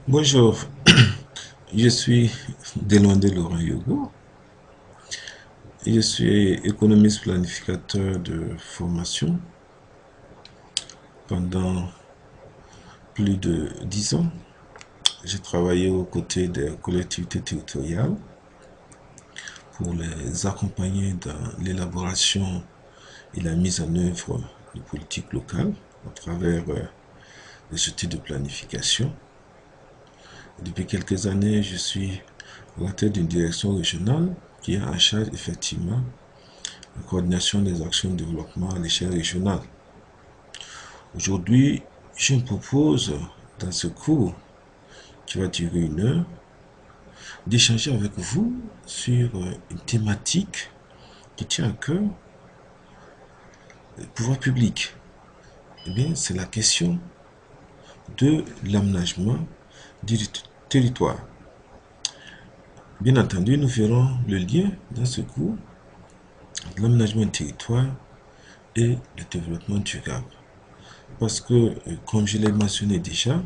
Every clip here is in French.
Bonjour, je suis Delwandé Laurent Yogo et je suis économiste planificateur de formation pendant plus de 10 ans. J'ai travaillé aux côtés des collectivités territoriales pour les accompagner dans l'élaboration et la mise en œuvre de politiques locales à travers les outils de planification. Depuis quelques années, je suis à la tête d'une direction régionale qui est en charge effectivement la coordination des actions de développement à l'échelle régionale. Aujourd'hui, je me propose, dans ce cours qui va durer 1 heure, d'échanger avec vous sur une thématique qui tient à cœur le pouvoir public. Eh bien, c'est la question de l'aménagement du territoire. Bien entendu, nous ferons le lien dans ce cours entre l'aménagement du territoire et le développement durable. Parce que, comme je l'ai mentionné déjà,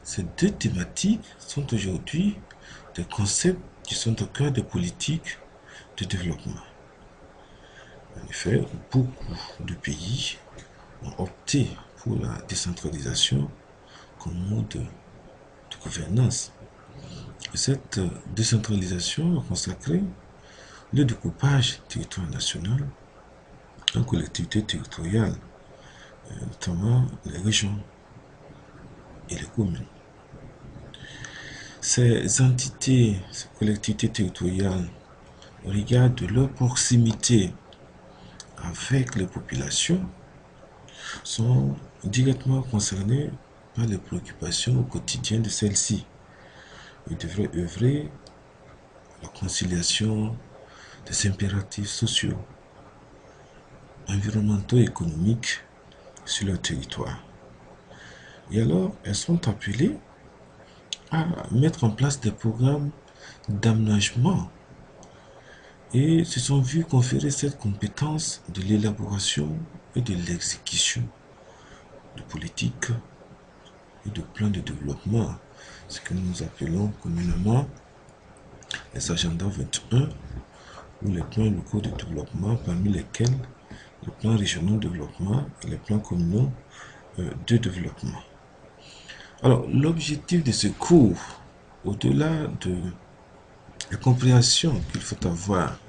ces deux thématiques sont aujourd'hui des concepts qui sont au cœur des politiques de développement. En effet, beaucoup de pays ont opté pour la décentralisation comme mode de gouvernance. Et cette décentralisation a consacré le découpage du territoire national en collectivités territoriales, notamment les régions et les communes. Ces entités, ces collectivités territoriales, au regard de leur proximité avec les populations, sont directement concernées par les préoccupations au quotidien de celles-ci. Ils devraient œuvrer à la conciliation des impératifs sociaux, environnementaux et économiques sur leur territoire. Et alors, elles sont appelées à mettre en place des programmes d'aménagement et se sont vues conférer cette compétence de l'élaboration et de l'exécution de politiques et de plans de développement, ce que nous appelons communément les agendas 21 ou les plans locaux de développement, parmi lesquels les plans régionaux de développement et les plans communaux de développement. Alors, l'objectif de ce cours, au-delà de la compréhension qu'il faut avoir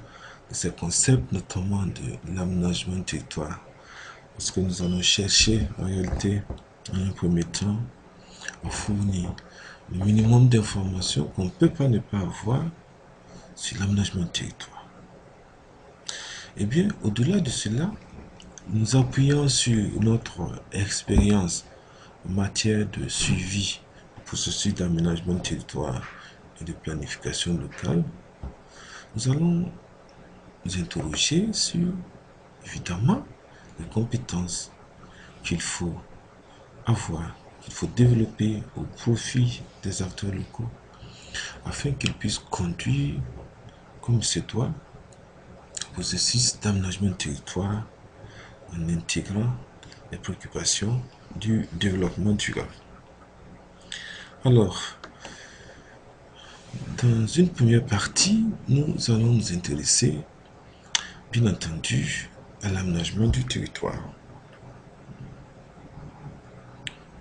de ces concepts, notamment de l'aménagement du territoire, parce que nous allons chercher en réalité, en un premier temps, à fournir le minimum d'informations qu'on ne peut pas ne pas avoir sur l'aménagement du territoire. Eh bien, au-delà de cela, nous appuyons sur notre expérience en matière de suivi du processus d'aménagement du territoire et de planification locale. Nous allons nous interroger sur, évidemment, les compétences qu'il faut avoir, qu'il faut développer au profit des acteurs locaux, afin qu'ils puissent conduire, comme il se doit, le processus d'aménagement du territoire en intégrant les préoccupations du développement durable. Alors, dans une première partie, nous allons nous intéresser, bien entendu, à l'aménagement du territoire.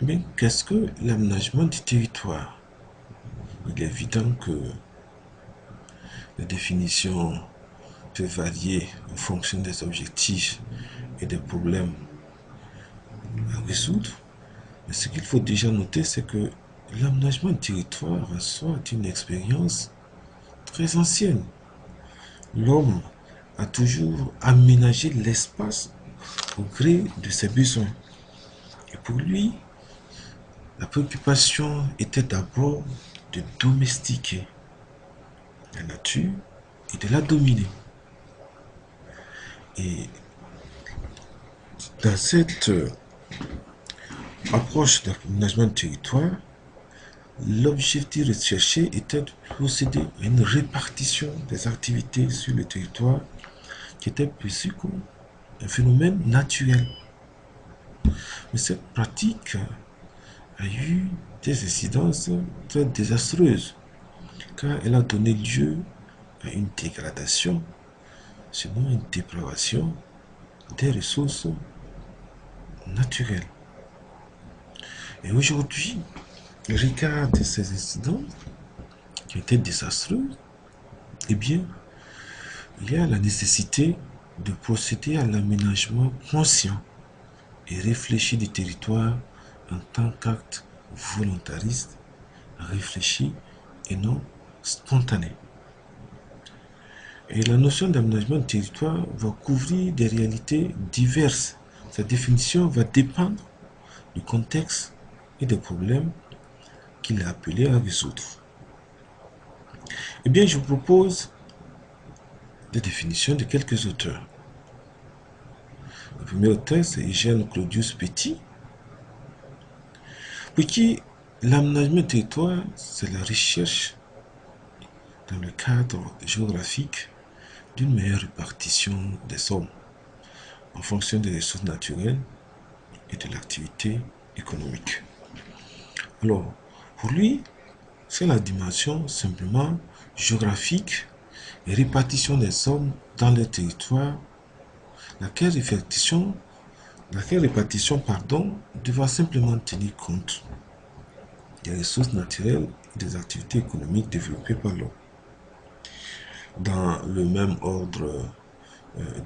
Mais qu'est-ce que l'aménagement du territoire? Il est évident que les définitions peuvent varier en fonction des objectifs et des problèmes à résoudre. Mais ce qu'il faut déjà noter, c'est que l'aménagement du territoire en soi est une expérience très ancienne. L'homme a toujours aménagé l'espace au gré de ses besoins. Et pour lui, la préoccupation était d'abord de domestiquer la nature et de la dominer. Et dans cette approche d'aménagement du territoire, l'objectif recherché était de procéder à une répartition des activités sur le territoire qui était perçue comme un phénomène naturel. Mais cette pratique a eu des incidences très désastreuses, car elle a donné lieu à une dégradation, sinon une dépravation des ressources naturelles. Et aujourd'hui, regarde ces incidents qui étaient désastreux, eh bien, il y a la nécessité de procéder à l'aménagement conscient et réfléchi du territoire en tant qu'acte volontariste, réfléchi et non spontané. Et la notion d'aménagement de territoire va couvrir des réalités diverses. Sa définition va dépendre du contexte et des problèmes qu'il est appelé à résoudre. Eh bien, je vous propose des définitions de quelques auteurs. Le premier auteur, c'est Eugène Claudius Petit, pour qui l'aménagement du territoire, c'est la recherche dans le cadre géographique d'une meilleure répartition des sommes en fonction des ressources naturelles et de l'activité économique. Alors, pour lui, c'est la dimension simplement géographique et répartition des sommes dans le territoire, laquelle répartition devra simplement tenir compte des ressources naturelles et des activités économiques développées par l'homme. Dans le même ordre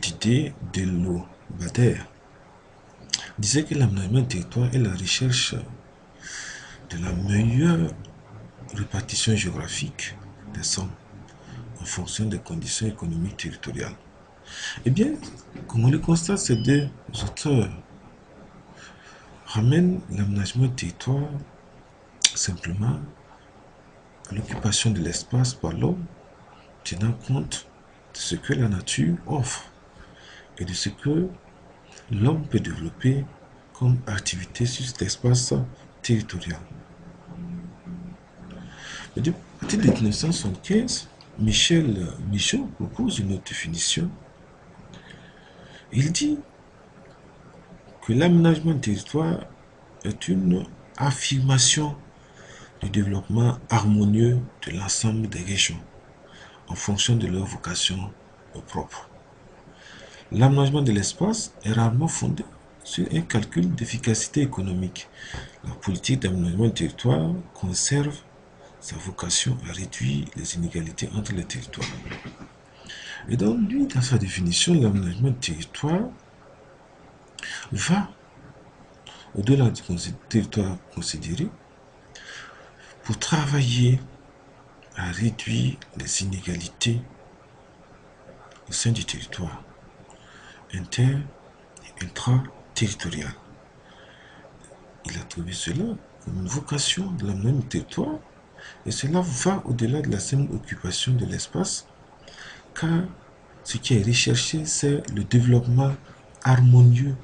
d'idées, Dello Bader disait que l'aménagement du territoire est la recherche de la meilleure répartition géographique des sommes en fonction des conditions économiques territoriales. Eh bien, comme on le constate, ces deux auteurs ramènent l'aménagement du territoire simplement à l'occupation de l'espace par l'homme, tenant compte de ce que la nature offre et de ce que l'homme peut développer comme activité sur cet espace territorial. À partir de 1975, Michel Michaud propose une autre définition. Il dit que l'aménagement du territoire est une affirmation du développement harmonieux de l'ensemble des régions en fonction de leur vocation propre. L'aménagement de l'espace est rarement fondé sur un calcul d'efficacité économique. La politique d'aménagement du territoire conserve sa vocation à réduire les inégalités entre les territoires. Et donc, lui, dans sa définition, l'aménagement du territoire va au-delà du territoire considéré pour travailler à réduire les inégalités au sein du territoire inter- et intra-territorial. Il attribue cela comme une vocation de l'aménagement du territoire et cela va au-delà de la simple occupation de l'espace, car ce qui est recherché, c'est le développement harmonieux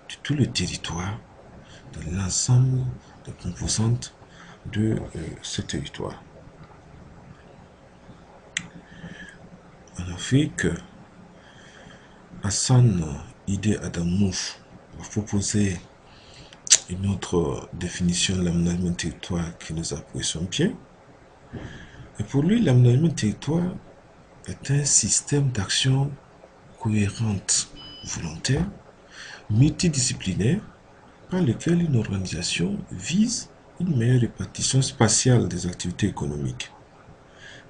de tout le territoire, de l'ensemble des composantes de ce territoire. En Afrique, Hassan Ide Adamouf va proposer une autre définition de l'aménagement du territoire qui nous apprécions bien. Et pour lui, l'aménagement du territoire est un système d'action cohérente, volontaire, multidisciplinaire, par lequel une organisation vise une meilleure répartition spatiale des activités économiques.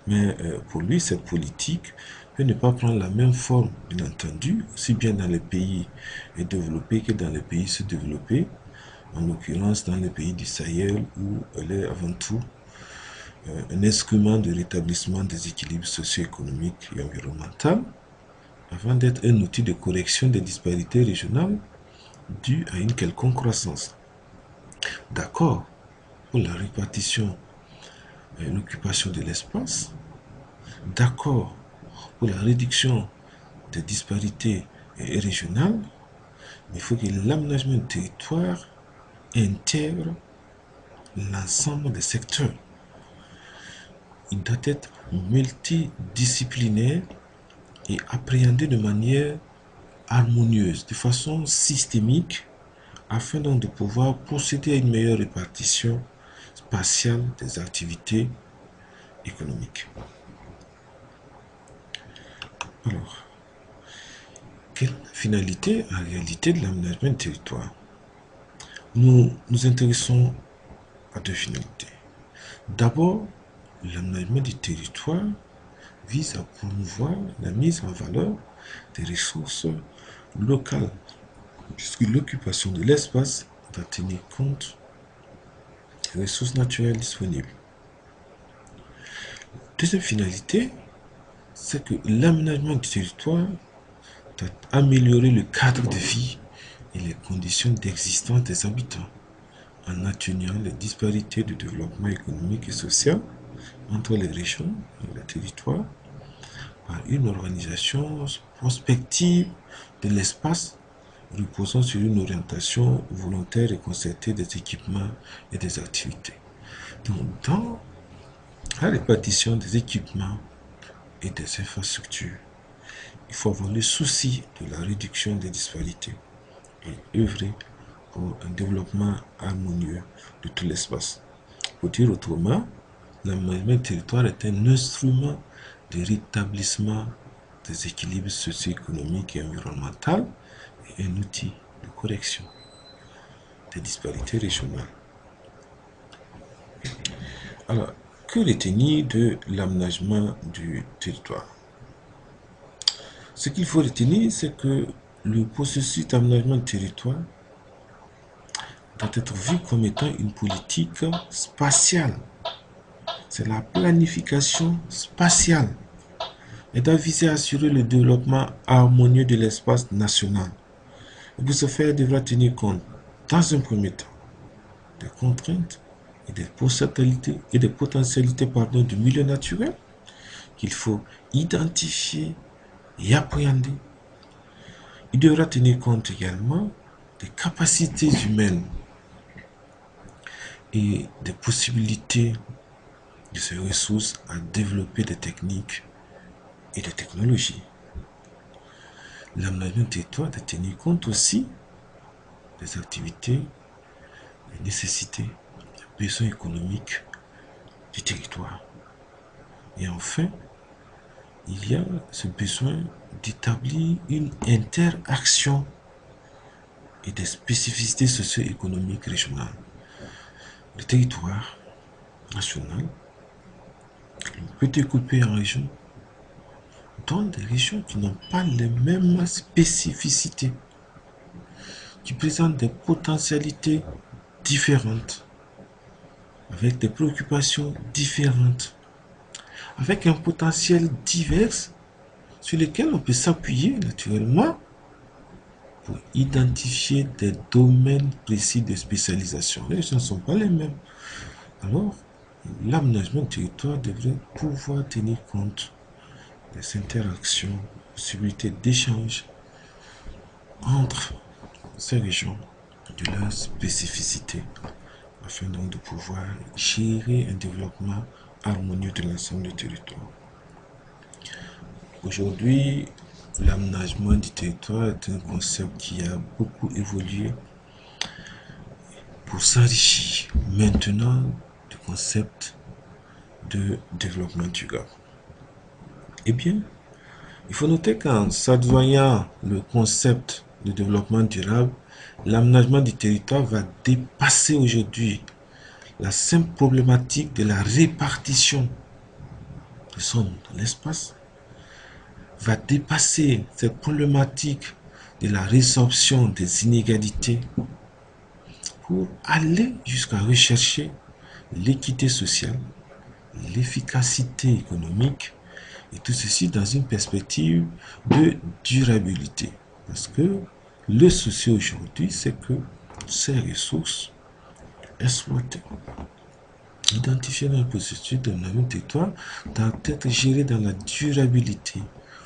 Mais pour lui, cette politique peut ne pas prendre la même forme, bien entendu, aussi bien dans les pays développés que dans les pays sous-développés, en l'occurrence dans les pays du Sahel, où elle est avant tout un instrument de rétablissement des équilibres socio-économiques et environnementaux, avant d'être un outil de correction des disparités régionales dues à une quelconque croissance. D'accord pour la répartition et l'occupation de l'espace, d'accord pour la réduction des disparités régionales, mais il faut que l'aménagement du territoire intègre l'ensemble des secteurs. Il doit être multidisciplinaire et appréhendé de manière harmonieuse, de façon systémique, afin donc de pouvoir procéder à une meilleure répartition spatiale des activités économiques. Alors, quelle est la finalité en réalité de l'aménagement du territoire? Nous nous intéressons à deux finalités. D'abord, l'aménagement du territoire vise à promouvoir la mise en valeur des ressources locales, puisque l'occupation de l'espace va tenir compte des ressources naturelles disponibles. Deuxième finalité, c'est que l'aménagement du territoire doit améliorer le cadre de vie et les conditions d'existence des habitants, en atténuant les disparités de développement économique et social entre les régions et les territoires, par une organisation prospective de l'espace reposant sur une orientation volontaire et concertée des équipements et des activités. Donc, dans la répartition des équipements et des infrastructures, il faut avoir le souci de la réduction des disparités et œuvrer pour un développement harmonieux de tout l'espace. Pour dire autrement, l'aménagement du territoire est un instrument de rétablissement des équilibres socio-économiques et environnementaux et un outil de correction des disparités régionales. Alors, que retenir de l'aménagement du territoire? Ce qu'il faut retenir, c'est que le processus d'aménagement du territoire doit être vu comme étant une politique spatiale. C'est la planification spatiale. Elle doit viser à assurer le développement harmonieux de l'espace national. Et pour ce faire, elle devra tenir compte, dans un premier temps, des contraintes et des potentialités du milieu naturel qu'il faut identifier et appréhender. Il devra tenir compte également des capacités humaines et des possibilités de ces ressources à développer des techniques et des technologies. L'aménagement du territoire doit tenir compte aussi des activités, des nécessités, des besoins économiques du territoire. Et enfin, il y a ce besoin d'établir une interaction et des spécificités socio-économiques régionales. Le territoire national peut découper en régions, dont des régions qui n'ont pas les mêmes spécificités, qui présentent des potentialités différentes, avec des préoccupations différentes, avec un potentiel divers sur lesquels on peut s'appuyer naturellement pour identifier des domaines précis de spécialisation. Les gens ne sont pas les mêmes. Alors, l'aménagement du territoire devrait pouvoir tenir compte des interactions, possibilités d'échange entre ces régions, de leurs spécificités, afin donc de pouvoir gérer un développement harmonieux de l'ensemble du territoire. Aujourd'hui, l'aménagement du territoire est un concept qui a beaucoup évolué pour s'enrichir maintenant du concept de développement durable. Eh bien, il faut noter qu'en s'adjoignant le concept de développement durable, l'aménagement du territoire va dépasser aujourd'hui la simple problématique de la répartition de son l'espace, va dépasser cette problématique de la résorption des inégalités pour aller jusqu'à rechercher l'équité sociale, l'efficacité économique, et tout ceci dans une perspective de durabilité. Parce que le souci aujourd'hui, c'est que ces ressources exploitées, identifiées dans le processus de l'aménagement du territoire, doivent être gérées dans la durabilité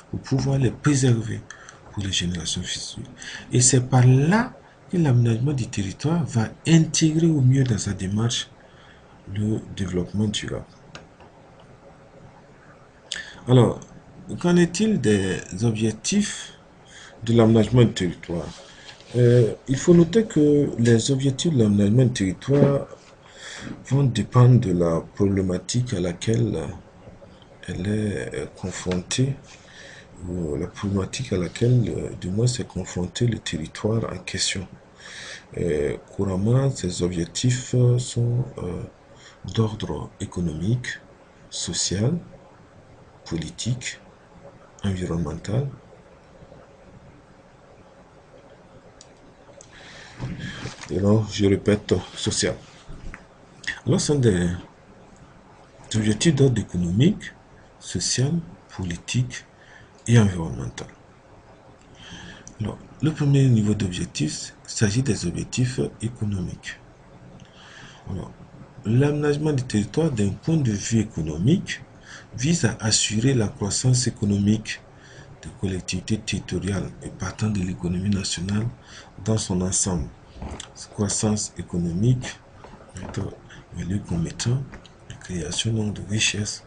pour pouvoir les préserver pour les générations futures. Et c'est par là que l'aménagement du territoire va intégrer au mieux dans sa démarche le développement durable. Alors, qu'en est-il des objectifs de l'aménagement du territoire? Il faut noter que les objectifs de l'aménagement du territoire vont dépendre de la problématique à laquelle elle est confrontée, ou la problématique à laquelle, du moins, s'est confronté le territoire en question. Couramment, ces objectifs sont d'ordre économique, social, politique, environnemental. Et alors, je répète, social. Alors, ce sont des objectifs d'ordre économique, social, politique et environnemental. Alors, le premier niveau d'objectif, il s'agit des objectifs économiques. Alors, l'aménagement du territoire d'un point de vue économique vise à assurer la croissance économique des collectivités territoriales et partant de l'économie nationale dans son ensemble. Cette croissance économique est évaluée comme étant la création de richesses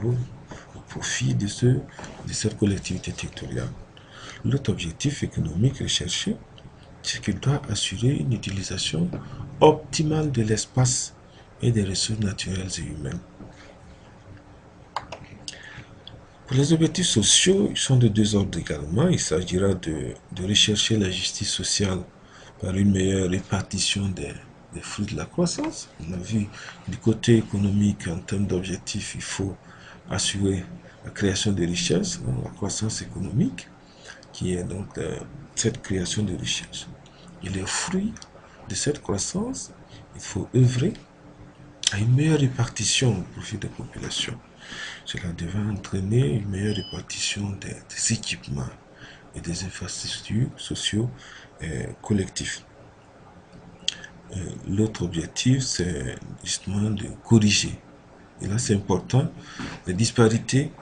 au profit de cette collectivité territoriale. L'autre objectif économique recherché, c'est qu'il doit assurer une utilisation optimale de l'espace et des ressources naturelles et humaines. Pour les objectifs sociaux, ils sont de deux ordres également. Il s'agira de rechercher la justice sociale par une meilleure répartition des fruits de la croissance. On a vu du côté économique, en termes d'objectifs, il faut assurer la création de richesses, la croissance économique, qui est donc cette création de richesses. Et les fruits de cette croissance, il faut œuvrer à une meilleure répartition au profit des populations. Cela devrait entraîner une meilleure répartition des équipements et des infrastructures sociaux collectifs. L'autre objectif, c'est justement de corriger, et là c'est important, les disparités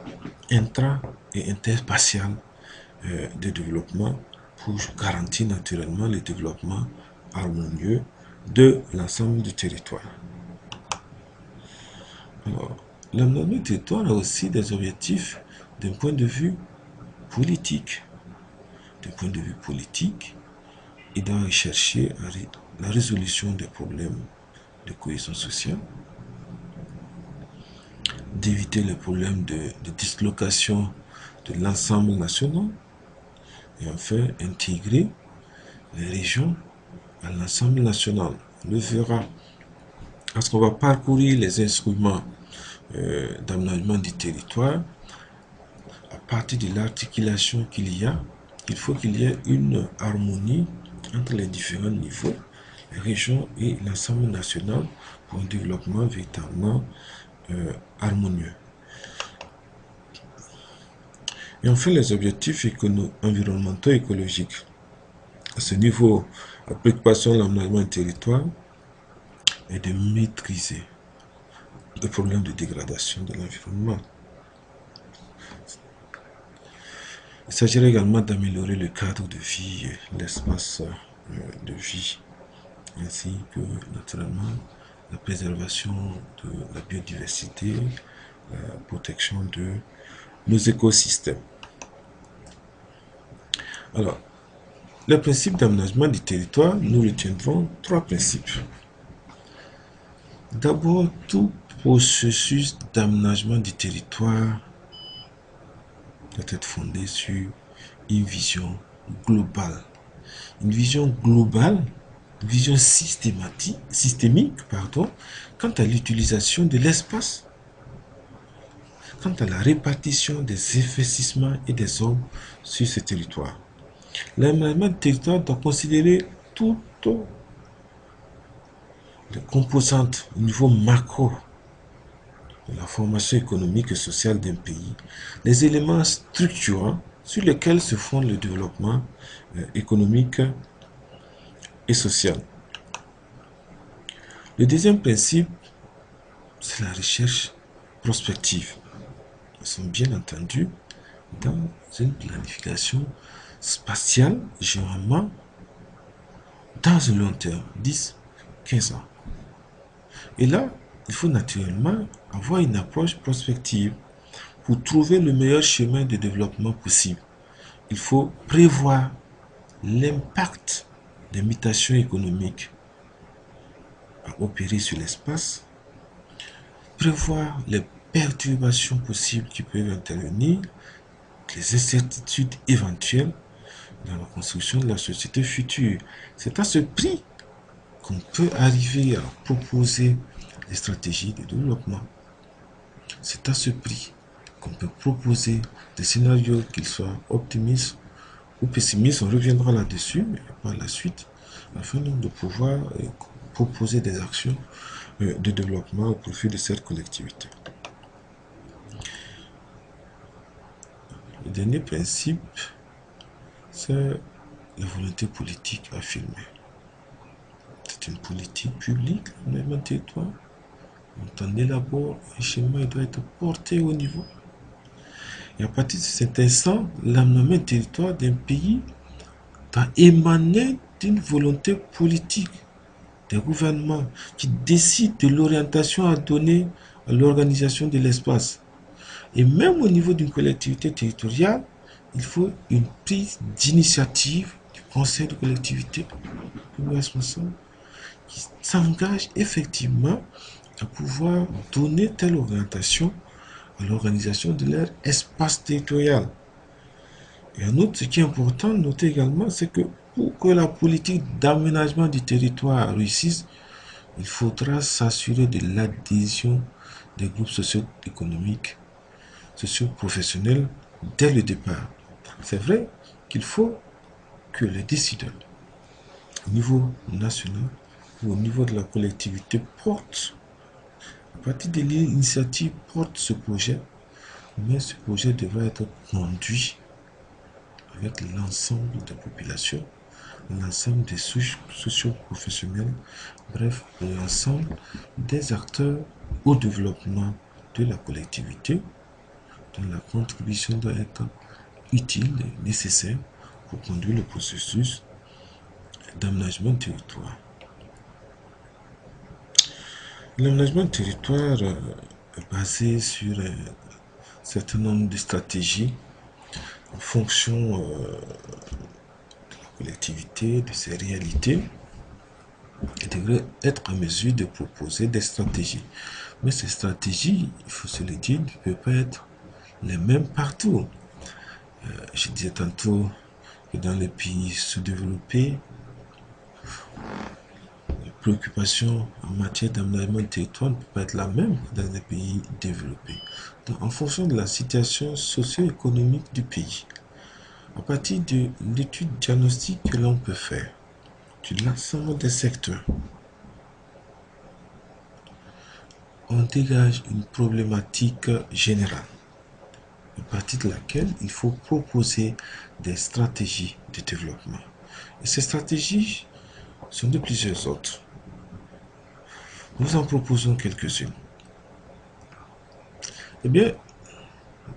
intra- et interspatiales de développement pour garantir naturellement le développement harmonieux de l'ensemble du territoire. Alors, l'aménagement du territoire a aussi des objectifs d'un point de vue politique. D'un point de vue politique, il doit rechercher la résolution des problèmes de cohésion sociale, d'éviter les problèmes de dislocation de l'ensemble national, et enfin intégrer les régions à l'ensemble national. On le verra parce qu'on va parcourir les instruments d'aménagement du territoire. À partir de l'articulation qu'il y a, il faut qu'il y ait une harmonie entre les différents niveaux, les régions et l'ensemble national pour un développement véritablement harmonieux. Et enfin, les objectifs environnementaux et écologiques. À ce niveau, la préoccupation de l'aménagement du territoire est de maîtriser les problèmes de dégradation de l'environnement. Il s'agirait également d'améliorer le cadre de vie, l'espace de vie, ainsi que naturellement la préservation de la biodiversité, la protection de nos écosystèmes. Alors, les principes d'aménagement du territoire, nous retiendrons trois principes. D'abord, tout processus d'aménagement du territoire doit être fondé sur une vision globale. Une vision globale, une vision systémique, quant à l'utilisation de l'espace, quant à la répartition des investissements et des hommes sur ce territoire. L'aménagement du territoire doit considérer toutes les composantes au niveau macro de la formation économique et sociale d'un pays, les éléments structurants sur lesquels se fonde le développement économique et social. Le deuxième principe, c'est la recherche prospective. Nous sommes bien entendu dans une planification spatiale, généralement dans un long terme, 10, 15 ans. Et là, il faut naturellement avoir une approche prospective pour trouver le meilleur chemin de développement possible. Il faut prévoir l'impact des mutations économiques à opérer sur l'espace, prévoir les perturbations possibles qui peuvent intervenir, les incertitudes éventuelles dans la construction de la société future. C'est à ce prix qu'on peut arriver à proposer des stratégies de développement. C'est à ce prix qu'on peut proposer des scénarios, qu'ils soient optimistes ou pessimistes. On reviendra là-dessus par la suite, afin donc de pouvoir proposer des actions de développement au profit de cette collectivité. Le dernier principe, c'est la volonté politique affirmée. C'est une politique publique, l'aménagement du territoire. Quand on élabore un schéma, il doit être porté au niveau. Et à partir de cet instant, l'aménagement du territoire d'un pays doit émaner d'une volonté politique des gouvernements qui décident de l'orientation à donner à l'organisation de l'espace. Et même au niveau d'une collectivité territoriale, il faut une prise d'initiative du conseil de collectivité responsable qui s'engage effectivement à pouvoir donner telle orientation à l'organisation de leur espace territorial. Et en outre, ce qui est important de noter également, c'est que pour que la politique d'aménagement du territoire réussisse, il faudra s'assurer de l'adhésion des groupes socio-économiques, socio-professionnels dès le départ. C'est vrai qu'il faut que les décideurs, au niveau national ou au niveau de la collectivité, portent, à partir de l'initiative, portent ce projet, mais ce projet devra être conduit avec l'ensemble des populations, l'ensemble des souches socio-professionnelles, bref, l'ensemble des acteurs au développement de la collectivité, dont la contribution doit être utile et nécessaire pour conduire le processus d'aménagement du territoire. L'aménagement du territoire est basé sur un certain nombre de stratégies en fonction de la collectivité, de ses réalités. Il devrait être en mesure de proposer des stratégies. Mais ces stratégies, il faut se le dire, ne peuvent pas être les mêmes partout. Je disais tantôt que dans les pays sous-développés, les préoccupations en matière d'aménagement du territoire ne peuvent pas être la même que dans les pays développés. Donc, en fonction de la situation socio-économique du pays, à partir de l'étude diagnostique que l'on peut faire, de l'ensemble des secteurs, on dégage une problématique générale, à partir de laquelle il faut proposer des stratégies de développement. Et ces stratégies sont de plusieurs sortes. Nous en proposons quelques-unes. Eh bien,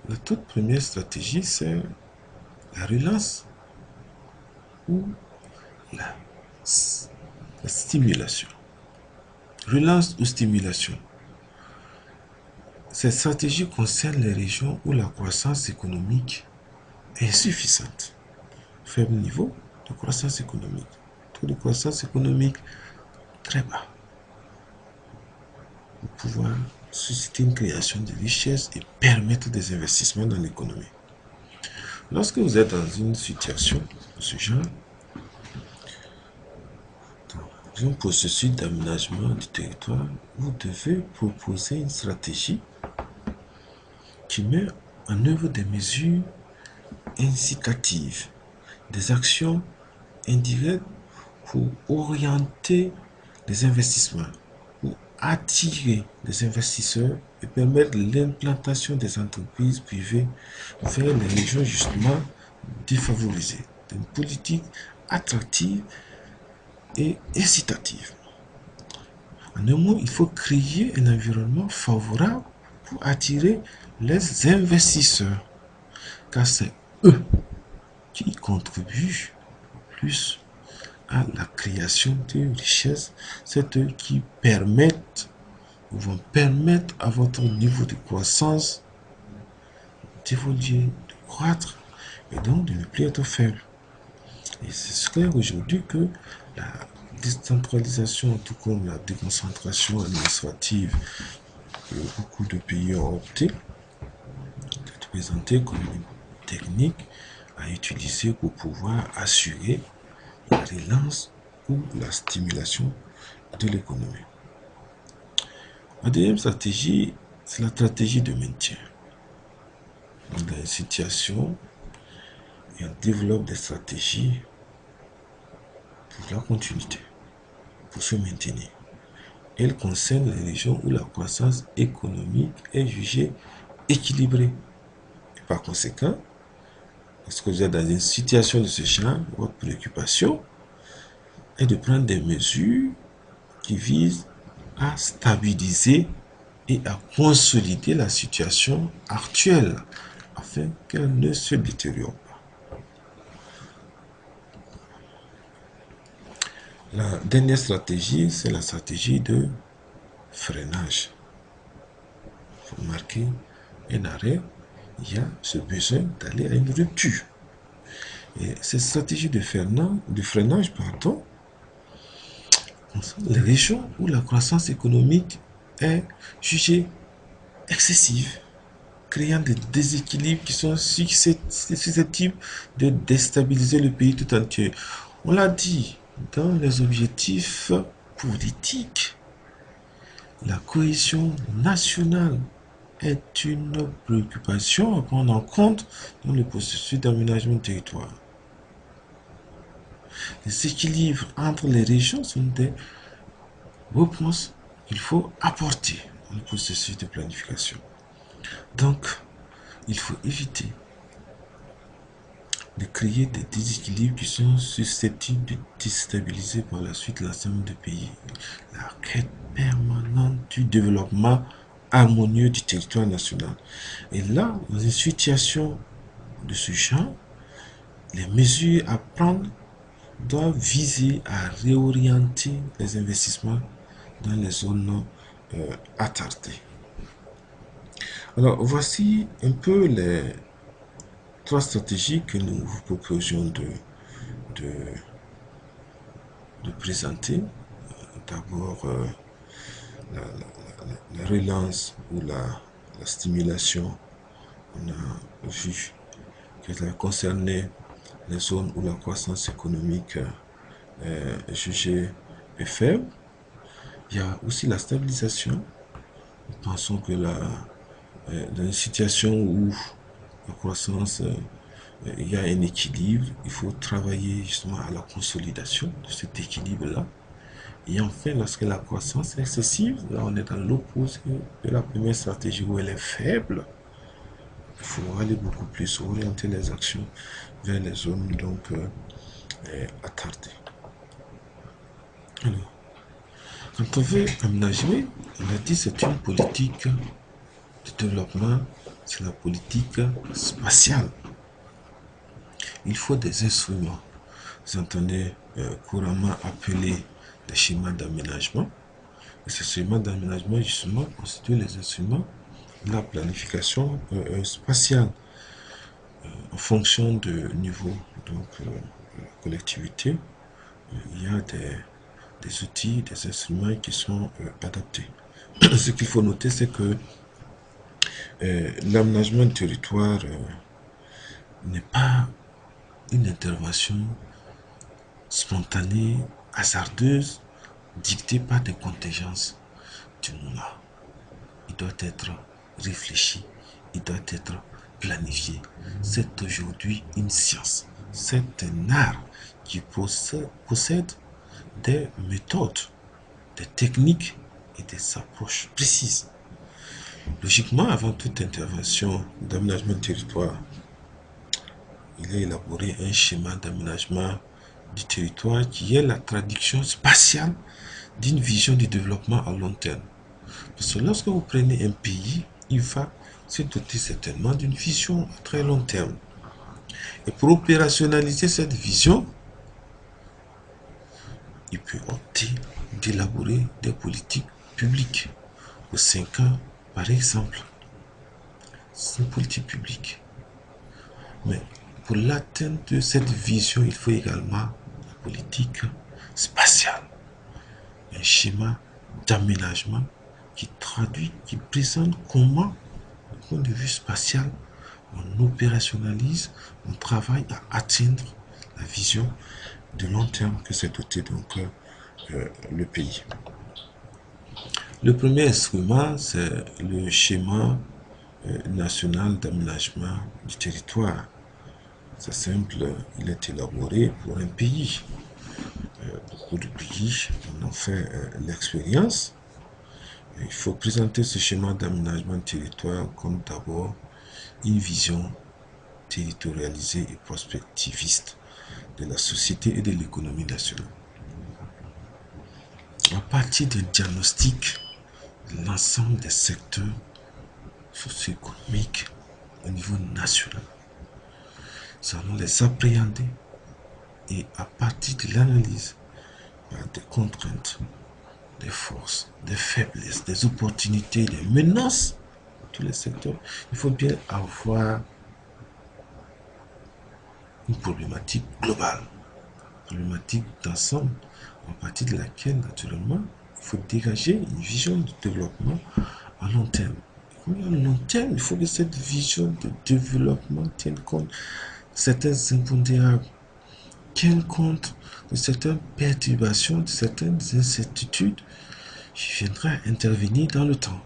la toute première stratégie, c'est la relance ou la stimulation. Relance ou stimulation. Cette stratégie concerne les régions où la croissance économique est insuffisante. Faible niveau de croissance économique. Taux de croissance économique très bas. Pour pouvoir susciter une création de richesse et permettre des investissements dans l'économie. Lorsque vous êtes dans une situation de ce genre, dans un processus d'aménagement du territoire, vous devez proposer une stratégie qui met en œuvre des mesures incitatives, des actions indirectes pour orienter les investissements, pour attirer les investisseurs et permettre l'implantation des entreprises privées vers les régions justement défavorisées. Une politique attractive et incitative. En un mot, il faut créer un environnement favorable pour attirer les investisseurs, car c'est eux qui contribuent plus à la création de richesses. C'est eux qui vont permettre à votre niveau de croissance d'évoluer, de croître et donc de ne plus être faible. Et c'est clair aujourd'hui que la décentralisation, tout comme la déconcentration administrative que beaucoup de pays ont opté, est présentée comme une technique à utiliser pour pouvoir assurer la relance ou la stimulation de l'économie. La deuxième stratégie, c'est la stratégie de maintien. Dans une situation, et on développe des stratégies pour la continuité, pour se maintenir. Elle concerne les régions où la croissance économique est jugée équilibrée. Et par conséquent, lorsque vous êtes dans une situation de ce genre, votre préoccupation est de prendre des mesures qui visent à stabiliser et à consolider la situation actuelle afin qu'elle ne se détériore pas. La dernière stratégie, c'est la stratégie de freinage. Il faut marquer un arrêt. Il y a ce besoin d'aller à une rupture. Et cette stratégie de freinage, les régions où la croissance économique est jugée excessive, créant des déséquilibres qui sont susceptibles de déstabiliser le pays tout entier. On l'a dit, dans les objectifs politiques, la cohésion nationale est une préoccupation à prendre en compte dans le processus d'aménagement du territoire. Les équilibres entre les régions sont des réponses qu'il faut apporter dans le processus de planification. Donc, il faut éviter de créer des déséquilibres qui sont susceptibles de déstabiliser par la suite l'ensemble du pays. La quête permanente du développement harmonieux du territoire national. Et là, dans une situation de ce genre, les mesures à prendre doivent viser à réorienter les investissements dans les zones attardées. Alors, voici un peu les trois stratégies que nous vous proposions de présenter. D'abord, la relance ou la stimulation. On a vu que ça concernait les zones où la croissance économique est jugée faible. Il y a aussi la stabilisation. Nous pensons que dans une situation où la croissance, il y a un équilibre, il faut travailler justement à la consolidation de cet équilibre-là. Et enfin, lorsque la croissance est excessive, là on est dans l'opposé de la première stratégie où elle est faible. Il faut aller beaucoup plus orienter les actions vers les zones donc attardées. Alors, quand on veut aménager, on a dit c'est une politique de développement, c'est la politique spatiale. Il faut des instruments. Vous entendez couramment appeler des schémas d'aménagement. Et ces schémas d'aménagement, justement, constituent les instruments de la planification spatiale. En fonction du niveau donc collectivité, il y a des outils, des instruments qui sont adaptés. Ce qu'il faut noter, c'est que l'aménagement du territoire n'est pas une intervention spontanée, hasardeuse, dictée par des contingences du moment. Il doit être réfléchi, il doit être planifié. C'est aujourd'hui une science, c'est un art qui possède des méthodes, des techniques et des approches précises. Logiquement, avant toute intervention d'aménagement de territoire, il est élaboré un schéma d'aménagement du territoire qui est la traduction spatiale d'une vision du développement à long terme. Parce que lorsque vous prenez un pays, il va se doter certainement d'une vision à très long terme. Et pour opérationnaliser cette vision, il peut opter d'élaborer des politiques publiques. Aux 5 ans, par exemple, c'est une politique publique. Mais pour l'atteinte de cette vision, il faut également la politique spatiale. Un schéma d'aménagement qui traduit, qui présente comment, du point de vue spatial, on opérationnalise, on travaille à atteindre la vision de long terme que s'est doté donc le pays. Le premier instrument, c'est le schéma national d'aménagement du territoire. C'est simple, il est élaboré pour un pays. Beaucoup de pays en ont fait l'expérience. Il faut présenter ce schéma d'aménagement du territoire comme d'abord une vision territorialisée et prospectiviste de la société et de l'économie nationale. À partir d'un diagnostic de l'ensemble des secteurs socio-économiques au niveau national, nous allons les appréhender et à partir de l'analyse des contraintes, des forces, des faiblesses, des opportunités, des menaces, tous les secteurs, il faut bien avoir une problématique globale, une problématique d'ensemble, à partir de laquelle, naturellement, il faut dégager une vision de développement à long terme. Et à long terme, il faut que cette vision de développement tienne compte de certains impondérables, tienne compte de certaines perturbations, de certaines incertitudes qui viendraient intervenir dans le temps.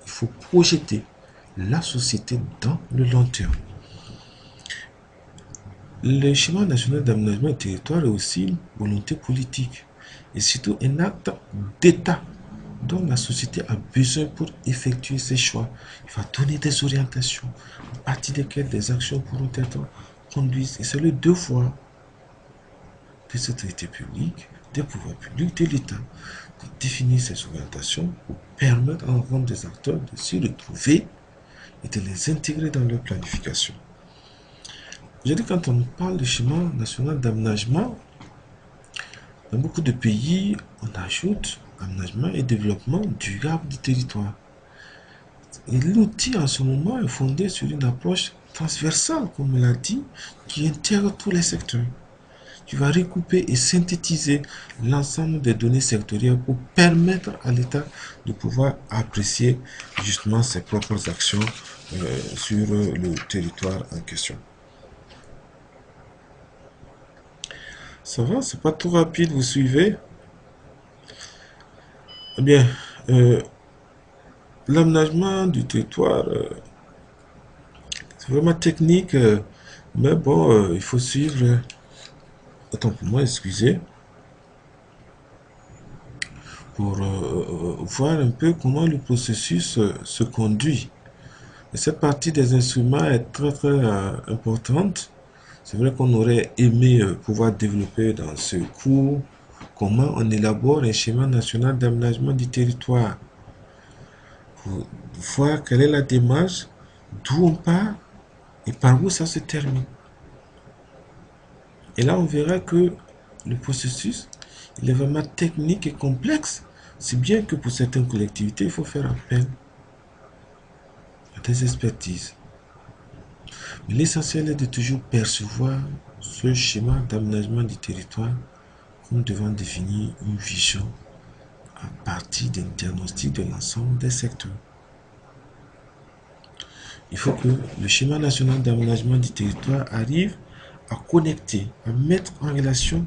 Il faut projeter la société dans le long terme. Le schéma national d'aménagement du territoire est aussi une volonté politique et surtout un acte d'État dont la société a besoin pour effectuer ses choix. Il va donner des orientations à partir desquelles des actions pourront être conduites. Et c'est le devoir des autorités publiques, des pouvoirs publics, de l'État de définir ces orientations pour permettre à l'ensemble des acteurs de s'y retrouver et de les intégrer dans leur planification. Aujourd'hui, quand on parle de schéma national d'aménagement, dans beaucoup de pays, on ajoute aménagement et développement durable du territoire. Et l'outil en ce moment est fondé sur une approche transversale, comme on l'a dit, qui intègre tous les secteurs, qui va recouper et synthétiser l'ensemble des données sectorielles pour permettre à l'État de pouvoir apprécier justement ses propres actions sur le territoire en question. Ça va, c'est pas trop rapide, vous suivez? Eh bien, l'aménagement du territoire, c'est vraiment technique, mais bon, il faut suivre. Autant pour moi, excusez, pour voir un peu comment le processus se conduit. Et cette partie des instruments est très très importante. C'est vrai qu'on aurait aimé pouvoir développer dans ce cours comment on élabore un schéma national d'aménagement du territoire. Pour voir quelle est la démarche, d'où on part et par où ça se termine. Et là, on verra que le processus, il est vraiment technique et complexe. C'est bien que pour certaines collectivités, il faut faire appel à des expertises. Mais l'essentiel est de toujours percevoir ce schéma d'aménagement du territoire comme devant définir une vision à partir d'un diagnostic de l'ensemble des secteurs. Il faut que le schéma national d'aménagement du territoire arrive à connecter, à mettre en relation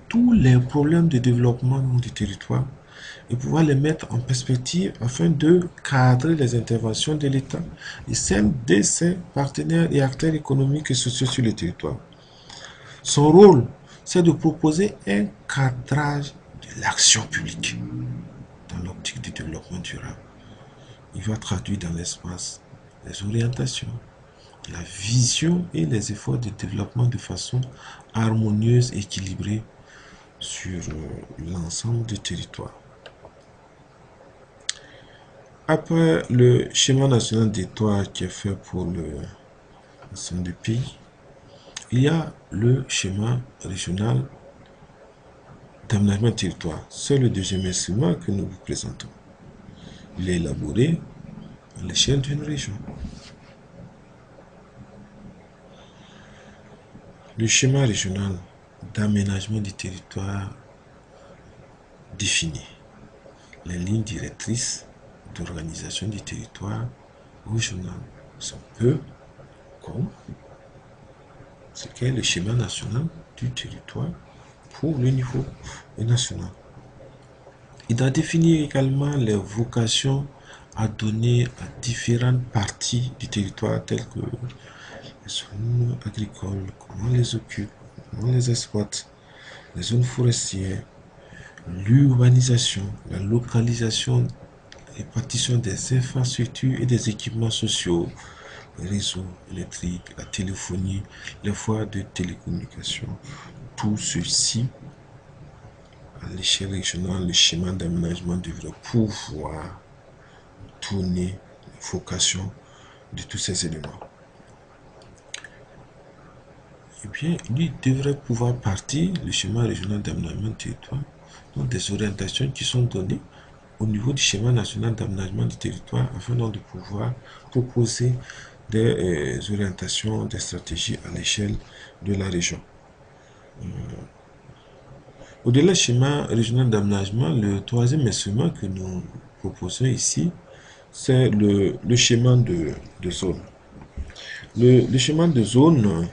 tous les problèmes de développement du territoire et pouvoir les mettre en perspective afin de cadrer les interventions de l'État et celles de ses partenaires et acteurs économiques et sociaux sur le territoire. Son rôle, c'est de proposer un cadrage de l'action publique dans l'optique du développement durable. Il va traduire dans l'espace les orientations, la vision et les efforts de développement de façon harmonieuse et équilibrée sur l'ensemble du territoire. Après le schéma national des territoires qui est fait pour l'ensemble du pays, il y a le schéma régional d'aménagement du territoire. C'est le deuxième instrument que nous vous présentons. Il est élaboré à l'échelle d'une région. Le schéma régional d'aménagement du territoire définit les lignes directrices d'organisation du territoire régional sont peu comme ce qu'est le schéma national du territoire pour le niveau national. Il doit définir également les vocations à donner à différentes parties du territoire telles que les zones agricoles, comment on les occupe, comment on les exploite, les zones forestières, l'urbanisation, la localisation et partition des infrastructures et des équipements sociaux, les réseaux électriques, la téléphonie, les voies de télécommunication. Tout ceci, à l'échelle régionale, le schéma d'aménagement devrait pouvoir tourner les vocations de tous ces éléments. Eh bien, lui devrait pouvoir partir, le schéma régional d'aménagement du territoire, donc des orientations qui sont données au niveau du schéma national d'aménagement du territoire afin donc de pouvoir proposer des orientations, des stratégies à l'échelle de la région. Au-delà du schéma régional d'aménagement, le troisième instrument que nous proposons ici, c'est le schéma de zone. Le schéma de zone,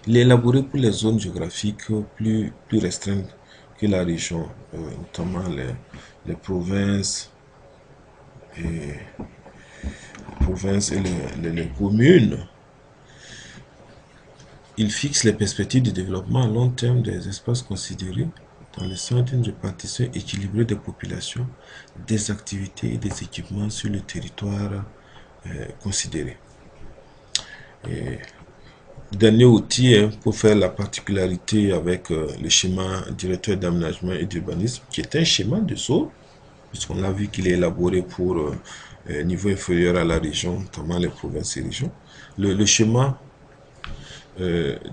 il est élaboré pour les zones géographiques plus restreintes que la région, notamment les provinces et les communes. Il fixe les perspectives de développement à long terme des espaces considérés dans le sens d'une répartition équilibrée des populations, des activités et des équipements sur le territoire considéré. Et dernier outil pour faire la particularité avec le schéma directeur d'aménagement et d'urbanisme, qui est un schéma de zone, puisqu'on a vu qu'il est élaboré pour niveau inférieur à la région, notamment les provinces et régions. Le schéma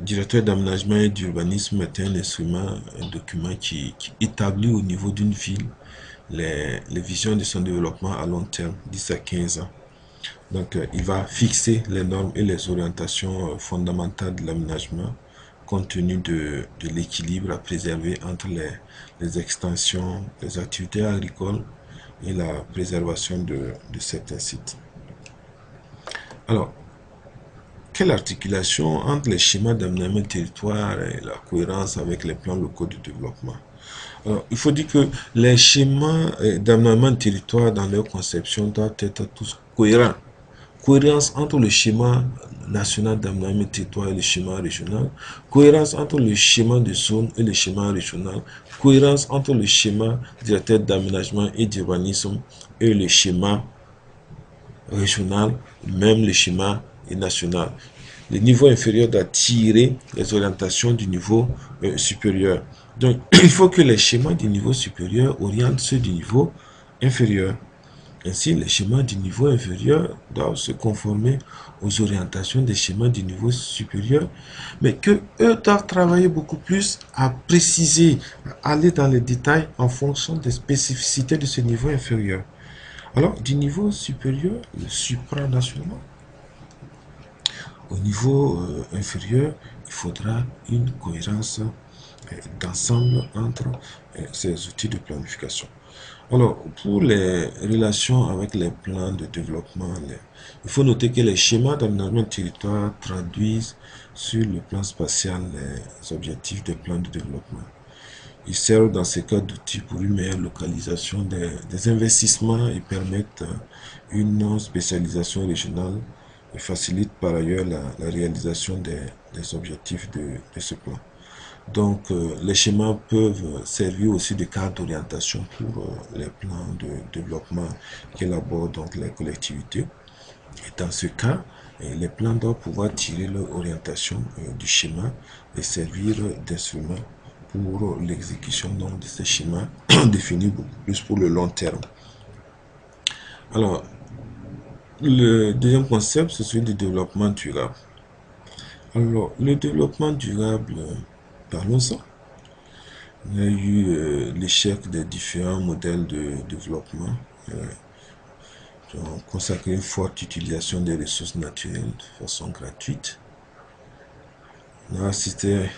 directeur d'aménagement et d'urbanisme est un instrument, un document qui établit au niveau d'une ville les visions de son développement à long terme, 10 à 15 ans. Donc, il va fixer les normes et les orientations fondamentales de l'aménagement compte tenu de l'équilibre à préserver entre les extensions, les activités agricoles et la préservation de certains sites. Alors, quelle articulation entre les schémas d'aménagement territoire et la cohérence avec les plans locaux de développement? Alors, il faut dire que les schémas d'aménagement territoire dans leur conception doivent être tous cohérents. Cohérence entre le schéma national d'aménagement territoire et le schéma régional, cohérence entre le schéma de zone et le schéma régional, cohérence entre le schéma directeur d'aménagement et d'urbanisme et le schéma régional, même le schéma national. Le niveau inférieur doit tirer les orientations du niveau supérieur. Donc, il faut que les schémas du niveau supérieur orientent ceux du niveau inférieur. Ainsi, les schémas du niveau inférieur doivent se conformer aux orientations des schémas du niveau supérieur, mais que eux doivent travailler beaucoup plus à préciser, à aller dans les détails en fonction des spécificités de ce niveau inférieur. Alors, du niveau supérieur, le supranational, au niveau inférieur, il faudra une cohérence d'ensemble entre ces outils de planification. Alors, pour les relations avec les plans de développement, il faut noter que les schémas d'aménagement de territoire traduisent sur le plan spatial les objectifs des plans de développement. Ils servent dans ces cas d'outils pour une meilleure localisation des investissements et permettent une spécialisation régionale et facilitent par ailleurs la réalisation des objectifs de ce plan. Donc, les schémas peuvent servir aussi de carte d'orientation pour les plans de développement qu'élaborent donc les collectivités. Et dans ce cas, les plans doivent pouvoir tirer leur orientation du schéma et servir d'instrument pour l'exécution de ces schémas définis beaucoup plus pour le long terme. Alors, le deuxième concept, c'est celui du développement durable. Alors, le développement durable, parlons-en. On a eu l'échec des différents modèles de développement qui ont consacré une forte utilisation des ressources naturelles de façon gratuite. On a assisté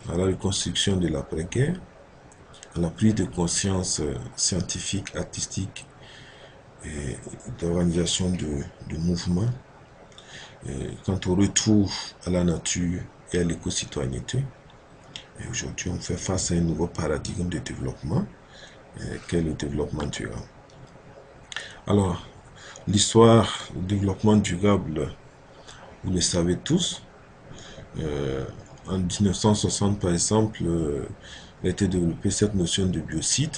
à la reconstruction de l'après-guerre, à la prise de conscience scientifique, artistique et d'organisation de mouvements. Quant au retour à la nature et à l'éco-citoyenneté, aujourd'hui on fait face à un nouveau paradigme de développement, qu'est le développement durable. Alors, l'histoire du développement durable, vous le savez tous, en 1960 par exemple, a été développée cette notion de biocide.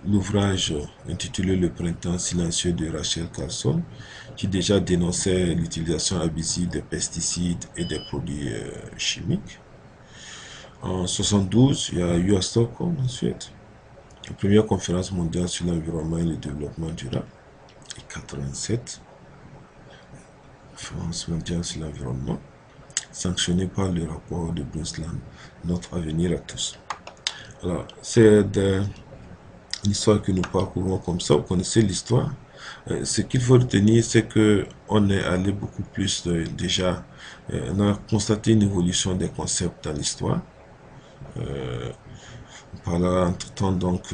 L'ouvrage intitulé Le printemps silencieux de Rachel Carson, qui déjà dénonçait l'utilisation abusive des pesticides et des produits chimiques. En 1972, il y a eu à Stockholm, en Suède, la première conférence mondiale sur l'environnement et le développement durable. Et 1987, conférence mondiale sur l'environnement, sanctionnée par le rapport de Brundtland, Notre avenir à tous. Alors, c'est l'histoire que nous parcourons comme ça. Vous connaissez l'histoire. Ce qu'il faut retenir, c'est que on est allé beaucoup plus déjà. On a constaté une évolution des concepts dans l'histoire. On parlera entre-temps donc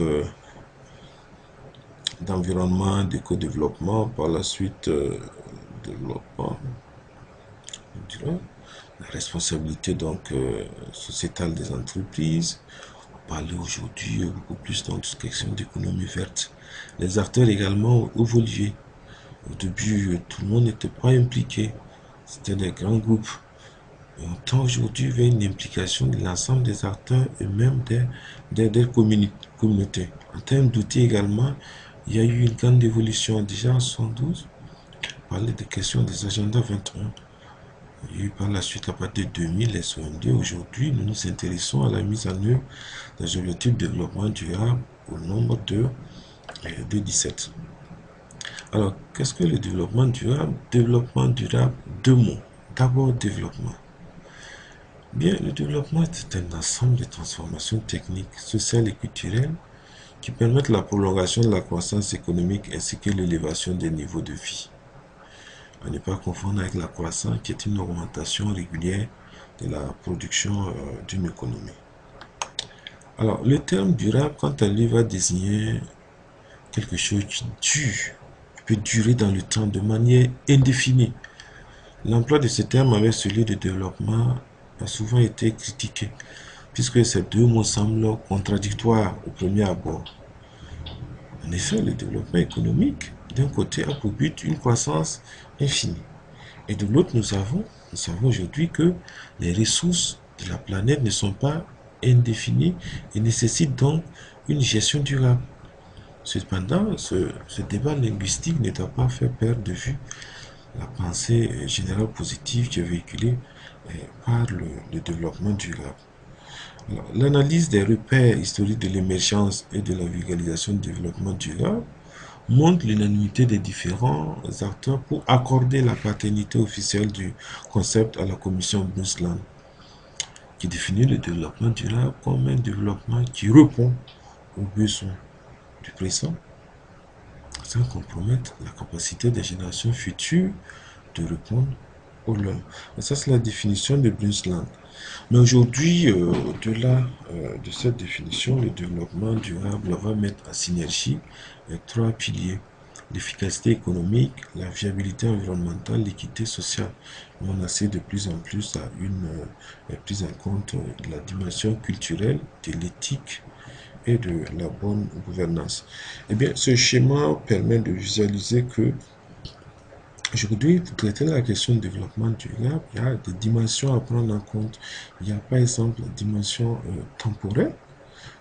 d'environnement, d'éco-développement, par la suite développement durable, la responsabilité donc sociétale des entreprises. On parle aujourd'hui beaucoup plus dans toute question d'économie verte. Les acteurs également ont évolué. Au début, tout le monde n'était pas impliqué. C'était des grands groupes. Et on tend aujourd'hui vers une implication de l'ensemble des acteurs et même des communautés. En termes d'outils également, il y a eu une grande évolution. Déjà en 1972, on parlait des questions des agendas 21. Il y a eu par la suite, à partir de 2000, les SOM2. Aujourd'hui, nous nous intéressons à la mise en œuvre des objectifs de développement durable au nombre de 17. Alors, qu'est-ce que le développement durable? Développement durable, deux mots. D'abord, développement. Bien, le développement est un ensemble de transformations techniques, sociales et culturelles qui permettent la prolongation de la croissance économique ainsi que l'élévation des niveaux de vie. À ne pas confondre avec la croissance qui est une augmentation régulière de la production d'une économie. Alors, le terme durable, quant à lui, va désigner quelque chose qui dure, qui peut durer dans le temps de manière indéfinie. L'emploi de ce terme avec celui de développement a souvent été critiqué, puisque ces deux mots semblent contradictoires au premier abord. En effet, le développement économique, d'un côté, a pour but une croissance infinie. Et de l'autre, nous savons aujourd'hui que les ressources de la planète ne sont pas indéfinies et nécessitent donc une gestion durable. Cependant, ce débat linguistique ne doit pas faire perdre de vue la pensée générale positive qui est véhiculée par le développement durable. L'analyse des repères historiques de l'émergence et de la vulgarisation du développement durable montre l'unanimité des différents acteurs pour accorder la paternité officielle du concept à la commission Brundtland, qui définit le développement durable comme un développement qui répond aux besoins du présent sans compromettre la capacité des générations futures de répondre aux leurs. Et ça, c'est la définition de Brundtland. Mais aujourd'hui, au-delà de cette définition, le développement durable va mettre en synergie les trois piliers: l'efficacité économique, la viabilité environnementale, l'équité sociale. On assiste de plus en plus à une prise en compte de la dimension culturelle, de l'éthique et de la bonne gouvernance. Eh bien, ce schéma permet de visualiser que aujourd'hui, pour traiter la question du développement durable, il y a des dimensions à prendre en compte. Il y a par exemple la dimension temporelle.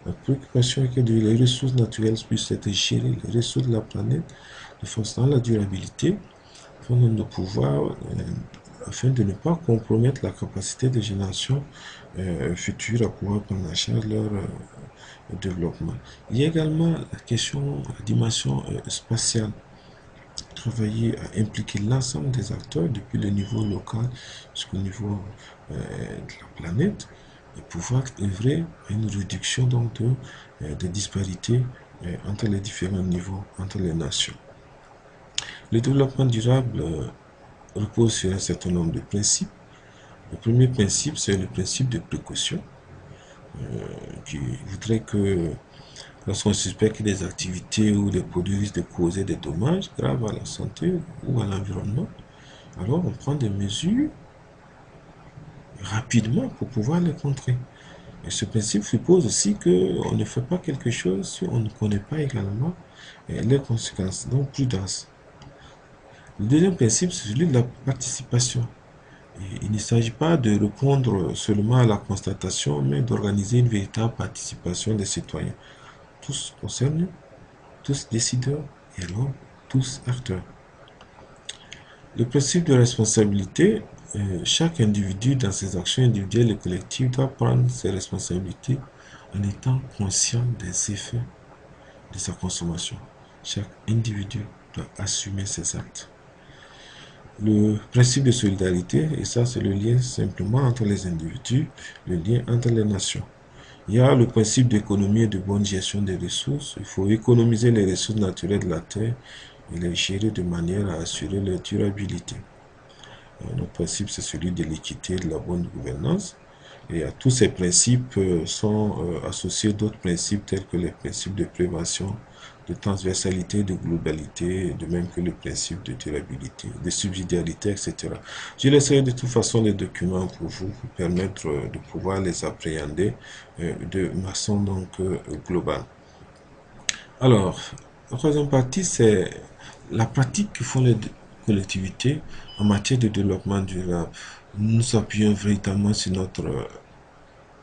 La préoccupation est que les ressources naturelles puissent être gérées, les ressources de la planète, de façon à la durabilité, afin afin de ne pas compromettre la capacité des générations futures à pouvoir prendre en charge leur développement. Il y a également la dimension spatiale. Travailler à impliquer l'ensemble des acteurs depuis le niveau local jusqu'au niveau de la planète et pouvoir œuvrer à une réduction donc des disparités entre les différents niveaux, entre les nations. Le développement durable repose sur un certain nombre de principes. Le premier principe, c'est le principe de précaution, qui voudrait que lorsqu'on suspecte des activités ou des produits risquent de causer des dommages graves à la santé ou à l'environnement, alors on prend des mesures rapidement pour pouvoir les contrer. Et ce principe suppose aussi qu'on ne fait pas quelque chose si on ne connaît pas également les conséquences. Donc, prudence. Le deuxième principe, c'est celui de la participation. Et il ne s'agit pas de répondre seulement à la constatation, mais d'organiser une véritable participation des citoyens. Tous concernés, tous décideurs et alors tous acteurs. Le principe de responsabilité, chaque individu dans ses actions individuelles et collectives doit prendre ses responsabilités en étant conscient des effets de sa consommation. Chaque individu doit assumer ses actes. Le principe de solidarité, et ça c'est le lien simplement entre les individus, le lien entre les nations. Il y a le principe d'économie et de bonne gestion des ressources. Il faut économiser les ressources naturelles de la Terre et les gérer de manière à assurer leur durabilité. Notre principe, c'est celui de l'équité et de la bonne gouvernance. Et à tous ces principes sont associés d'autres principes tels que les principes de prévention, de transversalité, de globalité, de même que le principe de durabilité, de subsidiarité, etc. Je laisserai de toute façon les documents pour vous permettre de pouvoir les appréhender de façon donc globale. Alors, la troisième partie, c'est la pratique que font les collectivités en matière de développement durable. Nous nous appuyons véritablement sur notre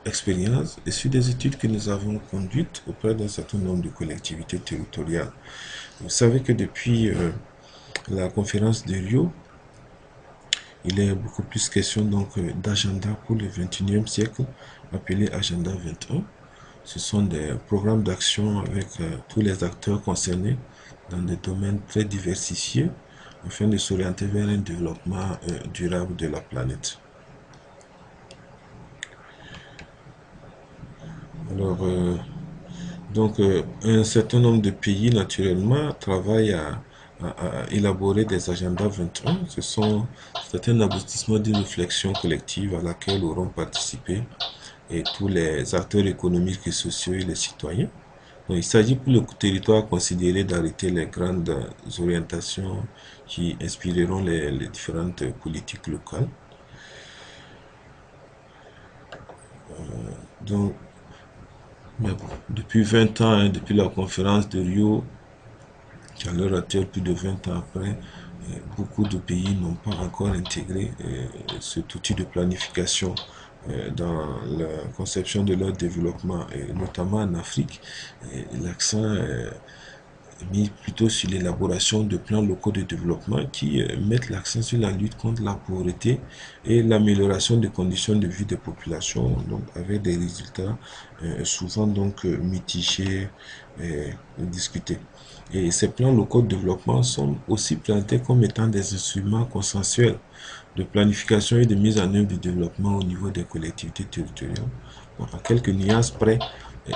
expérience et sur des études que nous avons conduites auprès d'un certain nombre de collectivités territoriales. Vous savez que depuis la conférence de Rio, il est beaucoup plus question donc d'agenda pour le 21e siècle, appelé Agenda 21. Ce sont des programmes d'action avec tous les acteurs concernés dans des domaines très diversifiés afin de s'orienter vers un développement durable de la planète. Alors, un certain nombre de pays, naturellement, travaillent à élaborer des agendas 21. Ce sont certains aboutissements d'une réflexion collective à laquelle auront participé et tous les acteurs économiques et sociaux et les citoyens. Donc, il s'agit pour le territoire considéré d'arrêter les grandes orientations qui inspireront les différentes politiques locales. Donc, mais bon, depuis 20 ans, depuis la conférence de Rio, qui à l'heure actuelle, plus de 20 ans après, beaucoup de pays n'ont pas encore intégré cet outil de planification dans la conception de leur développement, et notamment en Afrique. L'accent est mis plutôt sur l'élaboration de plans locaux de développement qui mettent l'accent sur la lutte contre la pauvreté et l'amélioration des conditions de vie des populations, donc avec des résultats souvent donc mitigés et discutés. Et ces plans locaux de développement sont aussi présentés comme étant des instruments consensuels de planification et de mise en œuvre du développement au niveau des collectivités territoriales. Bon, à quelques nuances près,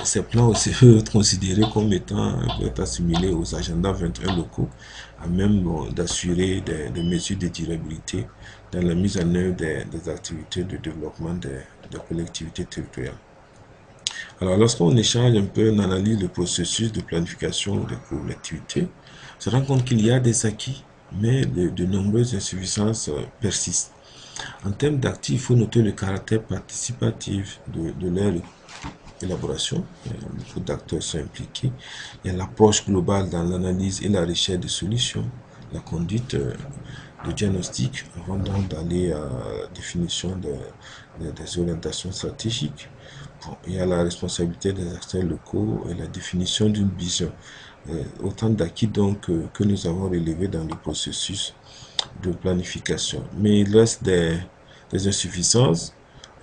ces plans aussi peuvent être considérés comme étant assimilés aux agendas 21 locaux, à même d'assurer des mesures de durabilité dans la mise en œuvre des activités de développement des collectivités territoriales. Alors, lorsqu'on échange un peu, on analyse le processus de planification des collectivités, on se rend compte qu'il y a des acquis, mais de nombreuses insuffisances persistent. En termes d'acquis, il faut noter le caractère participatif de leur élaboration. Beaucoup d'acteurs sont impliqués. Il y a l'approche globale dans l'analyse et la recherche de solutions, la conduite de diagnostic avant donc d'aller à la définition des orientations stratégiques. Bon, il y a la responsabilité des acteurs locaux et la définition d'une vision. Autant d'acquis donc que nous avons relevés dans le processus de planification. Mais il reste des insuffisances.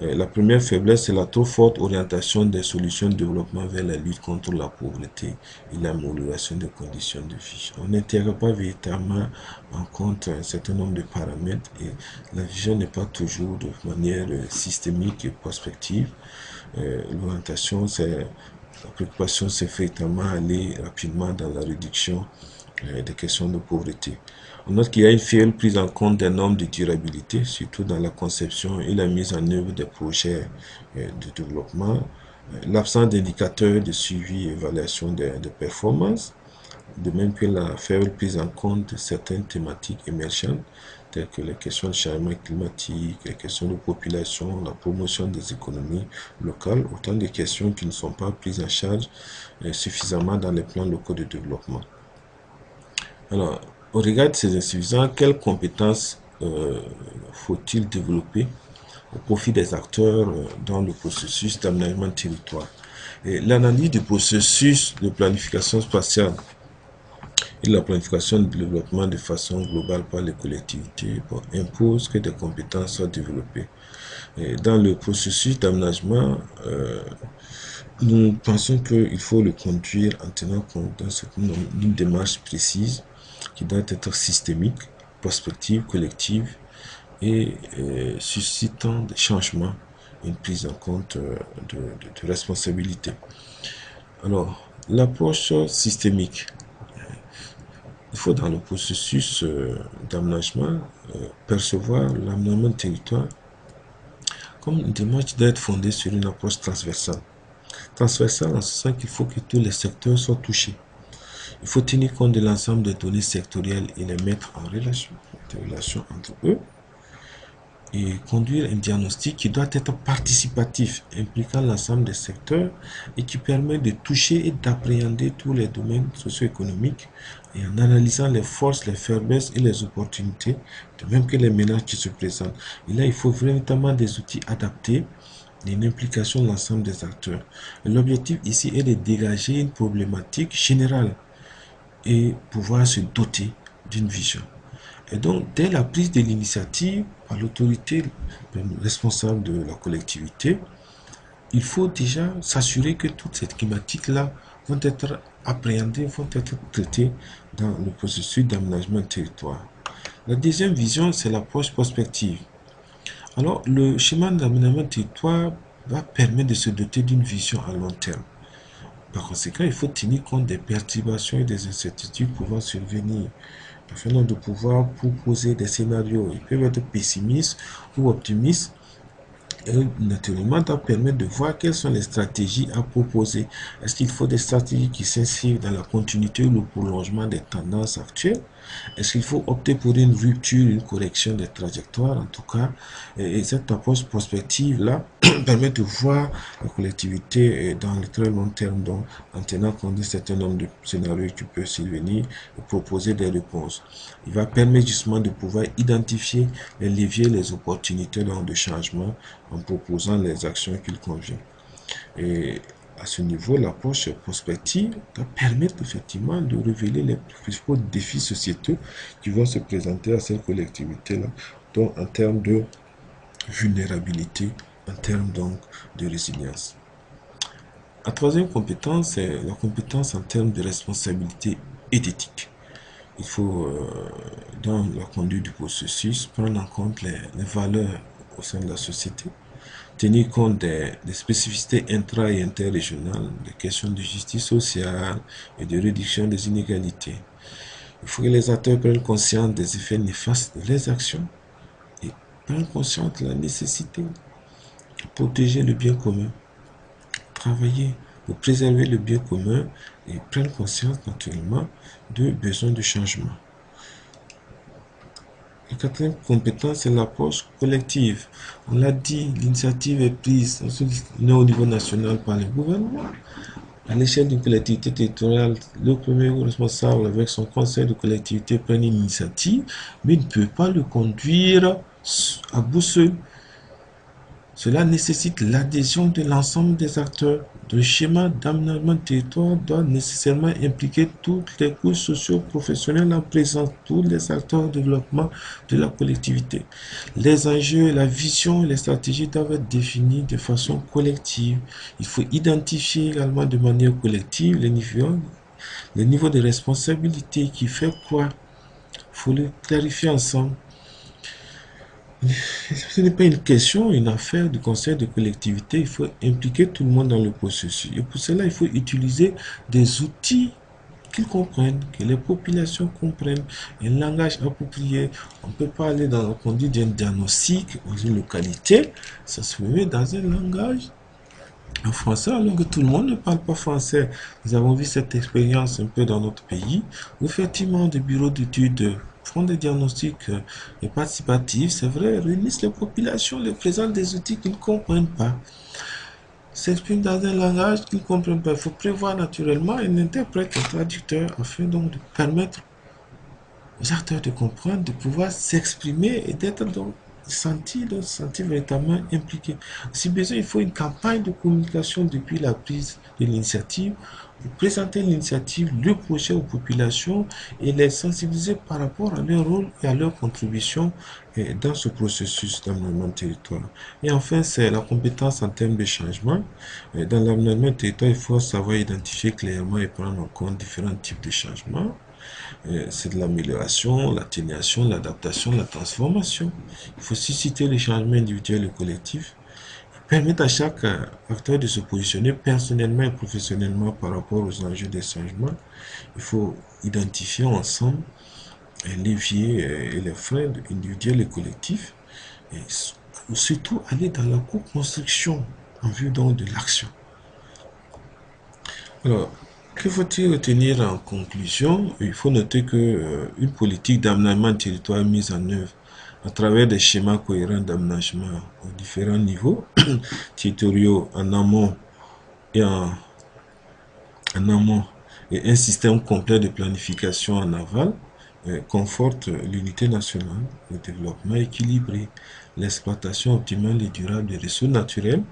La première faiblesse, c'est la trop forte orientation des solutions de développement vers la lutte contre la pauvreté et l'amélioration des conditions de vie. On n'intègre pas véritablement en compte un certain nombre de paramètres et la vision n'est pas toujours de manière systémique et prospective. L'orientation, c'est la préoccupation, c'est véritablement aller rapidement dans la réduction des questions de pauvreté. On note qu'il y a une faible prise en compte des normes de durabilité, surtout dans la conception et la mise en œuvre des projets de développement. L'absence d'indicateurs de suivi et évaluation des performances, de même que la faible prise en compte de certaines thématiques émergentes, telles que les questions de changement climatique, les questions de population, la promotion des économies locales, autant de questions qui ne sont pas prises en charge suffisamment dans les plans locaux de développement. Alors, au regard de ces insuffisances, quelles compétences faut-il développer au profit des acteurs dans le processus d'aménagement de territoire? L'analyse du processus de planification spatiale et la planification de développement de façon globale par les collectivités impose que des compétences soient développées. Et dans le processus d'aménagement, nous pensons qu'il faut le conduire en tenant compte d'une démarche précise qui doit être systémique, prospective, collective et suscitant des changements, une prise en compte de responsabilité. Alors, l'approche systémique. Il faut dans le processus d'aménagement percevoir l'aménagement de territoire comme une démarche qui doit être fondée sur une approche transversale. Transversale en ce sens qu'il faut que tous les secteurs soient touchés. Il faut tenir compte de l'ensemble des données sectorielles et les mettre en relation, des relations entre eux, et conduire un diagnostic qui doit être participatif, impliquant l'ensemble des secteurs et qui permet de toucher et d'appréhender tous les domaines socio-économiques et en analysant les forces, les faiblesses et les opportunités, de même que les menaces qui se présentent. Et là, il faut véritablement des outils adaptés et une implication de l'ensemble des acteurs. L'objectif ici est de dégager une problématique générale et pouvoir se doter d'une vision. Et donc, dès la prise de l'initiative par l'autorité responsable de la collectivité, il faut déjà s'assurer que toutes ces thématiques-là vont être appréhendées, vont être traitées dans le processus d'aménagement de territoire. La deuxième vision, c'est l'approche prospective. Alors, le schéma d'aménagement de territoire va permettre de se doter d'une vision à long terme. Par conséquent, il faut tenir compte des perturbations et des incertitudes pouvant survenir afin de pouvoir proposer des scénarios. Ils peuvent être pessimistes ou optimistes. Et naturellement, ça permet de voir quelles sont les stratégies à proposer. Est-ce qu'il faut des stratégies qui s'inscrivent dans la continuité ou le prolongement des tendances actuelles? Est-ce qu'il faut opter pour une rupture, une correction des trajectoires en tout cas? Et cette approche prospective-là permet de voir la collectivité dans le très long terme, donc en tenant compte d'un certain nombre de scénarios qui peuvent survenir et proposer des réponses. Il va permettre justement de pouvoir identifier les leviers, les opportunités de changement en proposant les actions qu'il convient. Et à ce niveau, l'approche prospective va permettre effectivement de révéler les principaux défis sociétaux qui vont se présenter à cette collectivité-là, donc en termes de vulnérabilité, en termes donc de résilience. La troisième compétence, c'est la compétence en termes de responsabilité et d'éthique. Il faut, dans la conduite du processus, prendre en compte les valeurs au sein de la société, tenir compte des spécificités intra- et interrégionales, des questions de justice sociale et de réduction des inégalités. Il faut que les acteurs prennent conscience des effets néfastes de leurs actions et prennent conscience de la nécessité de protéger le bien commun, travailler pour préserver le bien commun et prennent conscience naturellement de besoins de changement. La quatrième compétence, c'est l'approche collective. On l'a dit, l'initiative est prise au niveau national par le gouvernement. À l'échelle d'une collectivité territoriale, le premier responsable avec son conseil de collectivité prend une initiative, mais ne peut pas le conduire à bout seul. Cela nécessite l'adhésion de l'ensemble des acteurs. Le schéma d'aménagement de territoire doit nécessairement impliquer toutes les couches socio-professionnelles en présence, tous les acteurs de développement de la collectivité. Les enjeux, la vision et les stratégies doivent être définis de façon collective. Il faut identifier également de manière collective les niveaux de responsabilité qui fait quoi. Il faut les clarifier ensemble. Ce n'est pas une question, une affaire du conseil de collectivité. Il faut impliquer tout le monde dans le processus. Et pour cela, il faut utiliser des outils qu'ils comprennent, que les populations comprennent un langage approprié. On ne peut pas aller dans la conduite d'un diagnostic dans une localité, ça se met dans un langage en français alors que tout le monde ne parle pas français. Nous avons vu cette expérience un peu dans notre pays où effectivement des bureaux d'études font des diagnostics participatifs, c'est vrai, réunissent les populations, les présentent des outils qu'ils ne comprennent pas, s'expriment dans un langage qu'ils ne comprennent pas. Il faut prévoir naturellement un interprète, un traducteur, afin donc de permettre aux acteurs de comprendre, de pouvoir s'exprimer et d'être donc sentir véritablement impliqués. Si besoin, il faut une campagne de communication depuis la prise de l'initiative pour présenter l'initiative, le projet aux populations et les sensibiliser par rapport à leur rôle et à leur contribution dans ce processus d'aménagement de territoire. Et enfin, c'est la compétence en termes de changement. Dans l'aménagement de territoire, il faut savoir identifier clairement et prendre en compte différents types de changements. C'est de l'amélioration, l'atténuation, l'adaptation, la transformation. Il faut susciter les changements individuels et collectifs, permettre à chaque acteur de se positionner personnellement et professionnellement par rapport aux enjeux des changements. Il faut identifier ensemble les leviers et les freins individuels et collectifs, et surtout aller dans la co-construction en vue donc de l'action. Alors, que faut-il retenir en conclusion? Il faut noter que une politique d'aménagement de territoire mise en œuvre à travers des schémas cohérents d'aménagement aux différents niveaux territoriaux en amont et en amont et un système complet de planification en aval conforte l'unité nationale, le développement équilibré, l'exploitation optimale et durable des ressources naturelles,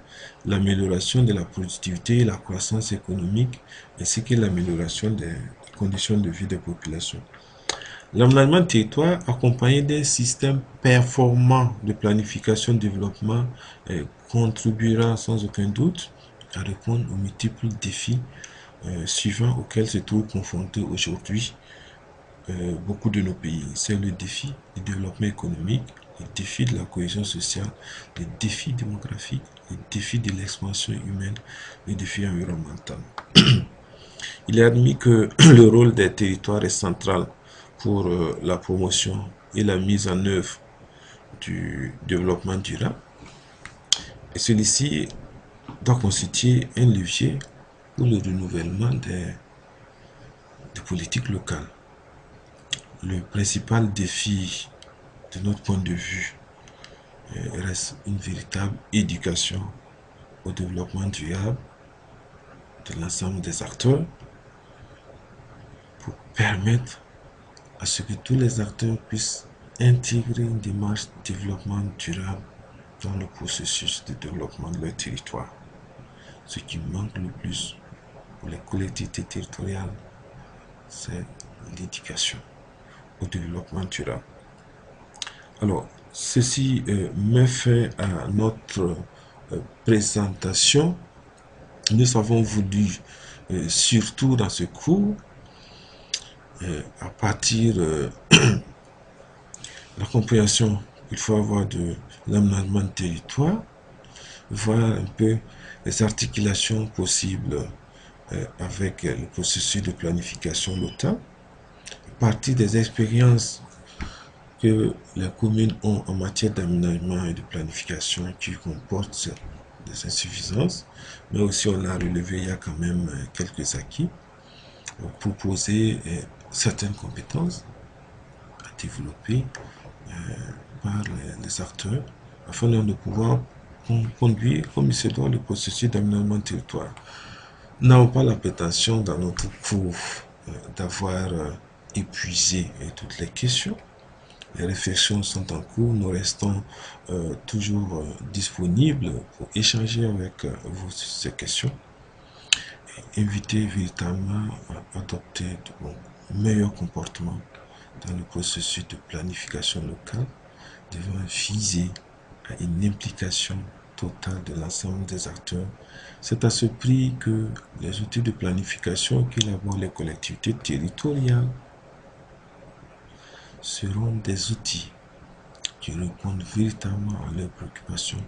l'amélioration de la productivité et la croissance économique, ainsi que l'amélioration des conditions de vie des populations. L'aménagement de territoire accompagné d'un système performant de planification de développement contribuera sans aucun doute à répondre aux multiples défis suivants auxquels se trouvent confrontés aujourd'hui beaucoup de nos pays. C'est le défi du développement économique, le défi de la cohésion sociale, le défi démographique, le défi de l'expansion humaine, le défi environnemental. Il est admis que le rôle des territoires est central pour la promotion et la mise en œuvre du développement durable. Et celui-ci doit constituer un levier pour le renouvellement des politiques locales. Le principal défi de notre point de vue reste une véritable éducation au développement durable de l'ensemble des acteurs pour permettre à ce que tous les acteurs puissent intégrer une démarche de développement durable dans le processus de développement de leur territoire. Ce qui manque le plus pour les collectivités territoriales, c'est l'éducation au développement durable. Alors, ceci met fin à notre présentation. Nous avons voulu, surtout dans ce cours, à partir de la compréhension qu'il faut avoir de l'aménagement de territoire, voir un peu les articulations possibles avec le processus de planification locale, à partir des expériences que les communes ont en matière d'aménagement et de planification qui comportent des insuffisances, mais aussi on l'a relevé, il y a quand même quelques acquis, proposer certaines compétences à développer par les acteurs afin de pouvoir conduire comme il se doit le processus d'aménagement de territoire. Nous n'avons pas la prétention dans notre cours d'avoir épuisé toutes les questions. Les réflexions sont en cours, nous restons toujours disponibles pour échanger avec vous sur ces questions et inviter véritablement à adopter de meilleurs comportements dans le processus de planification locale, devant viser à une implication totale de l'ensemble des acteurs. C'est à ce prix que les outils de planification qu'élaborent les collectivités territoriales seront des outils qui répondent véritablement à leurs préoccupations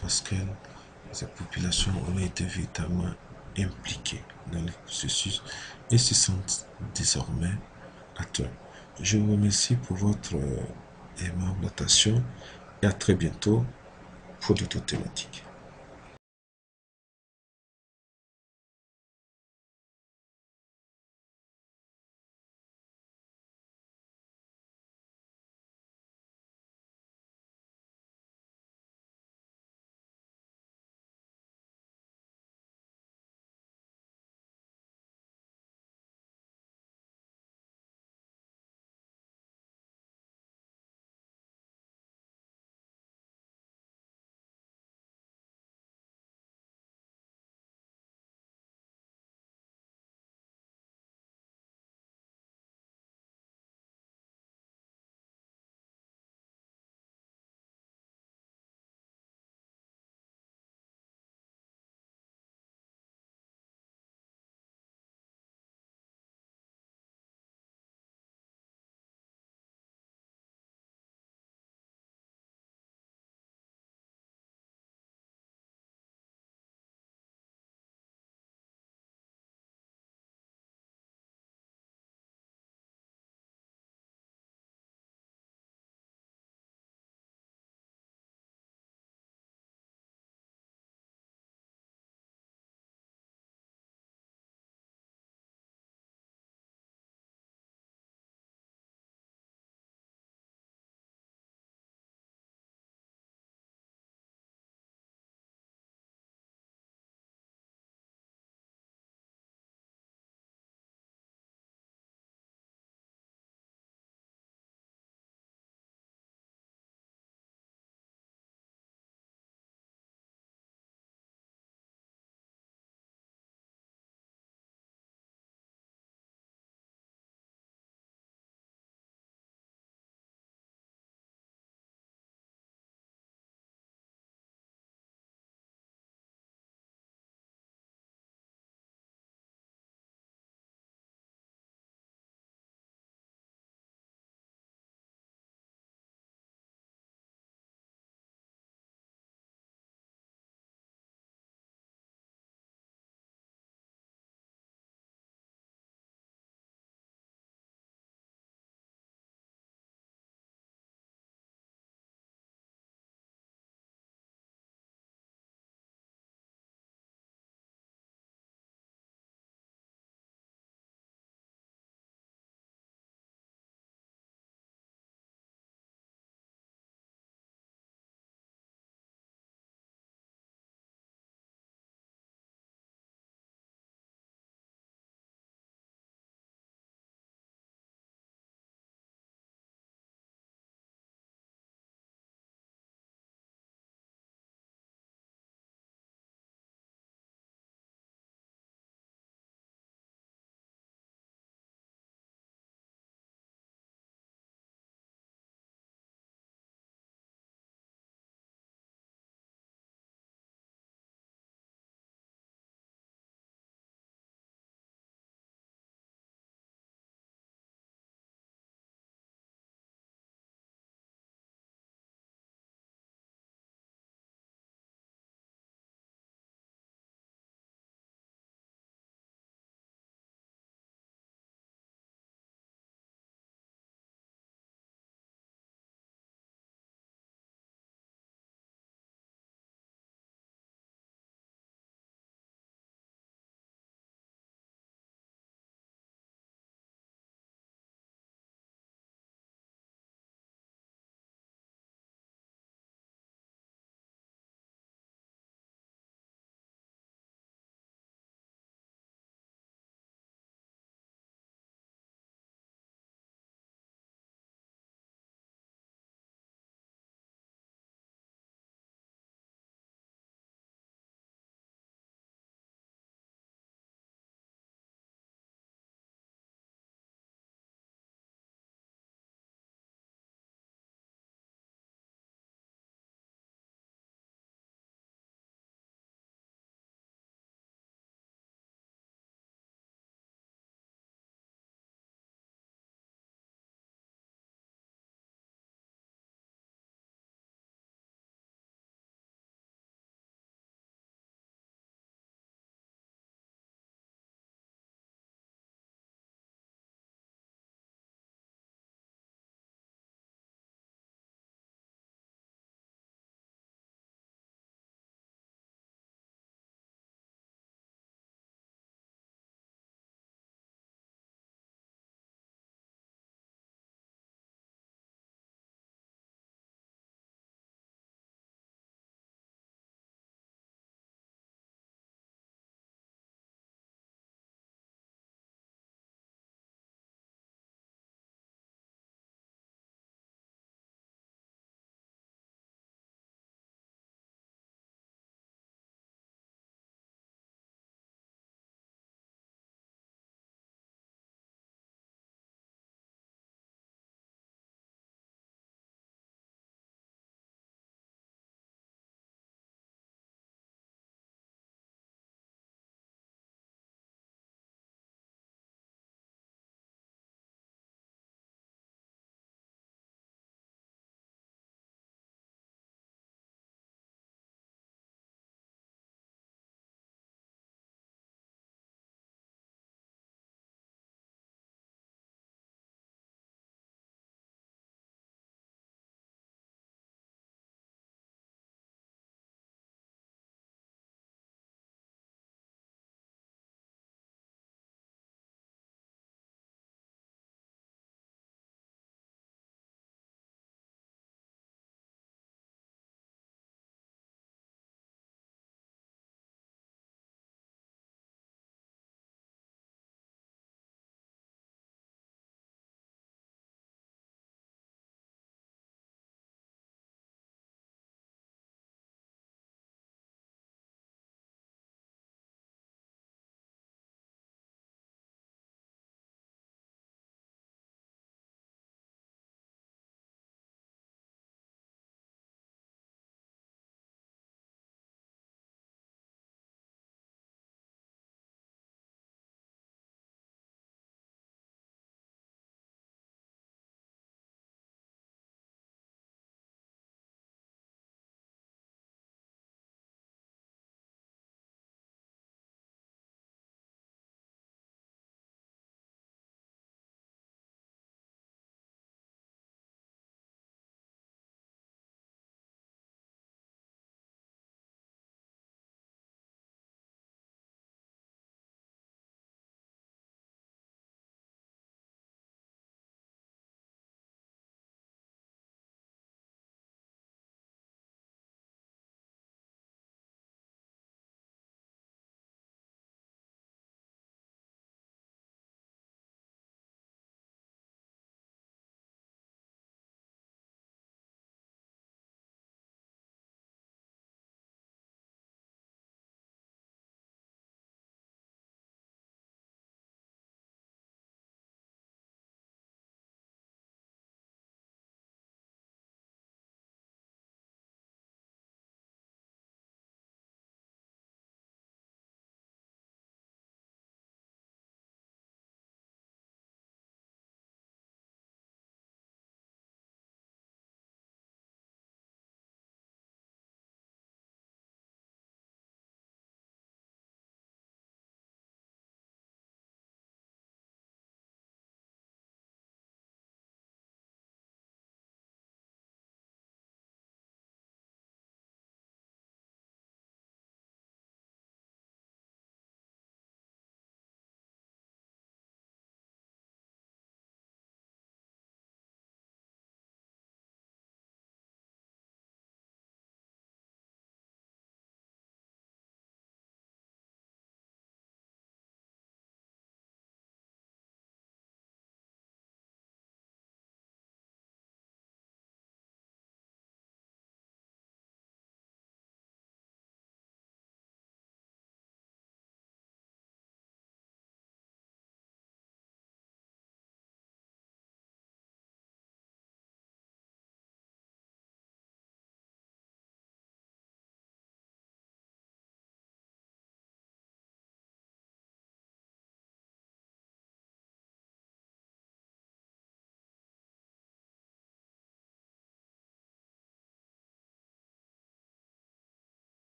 parce que ces populations ont été véritablement impliquées dans le processus et se sentent désormais à toi. Je vous remercie pour votre aimable attention et à très bientôt pour d'autres thématiques.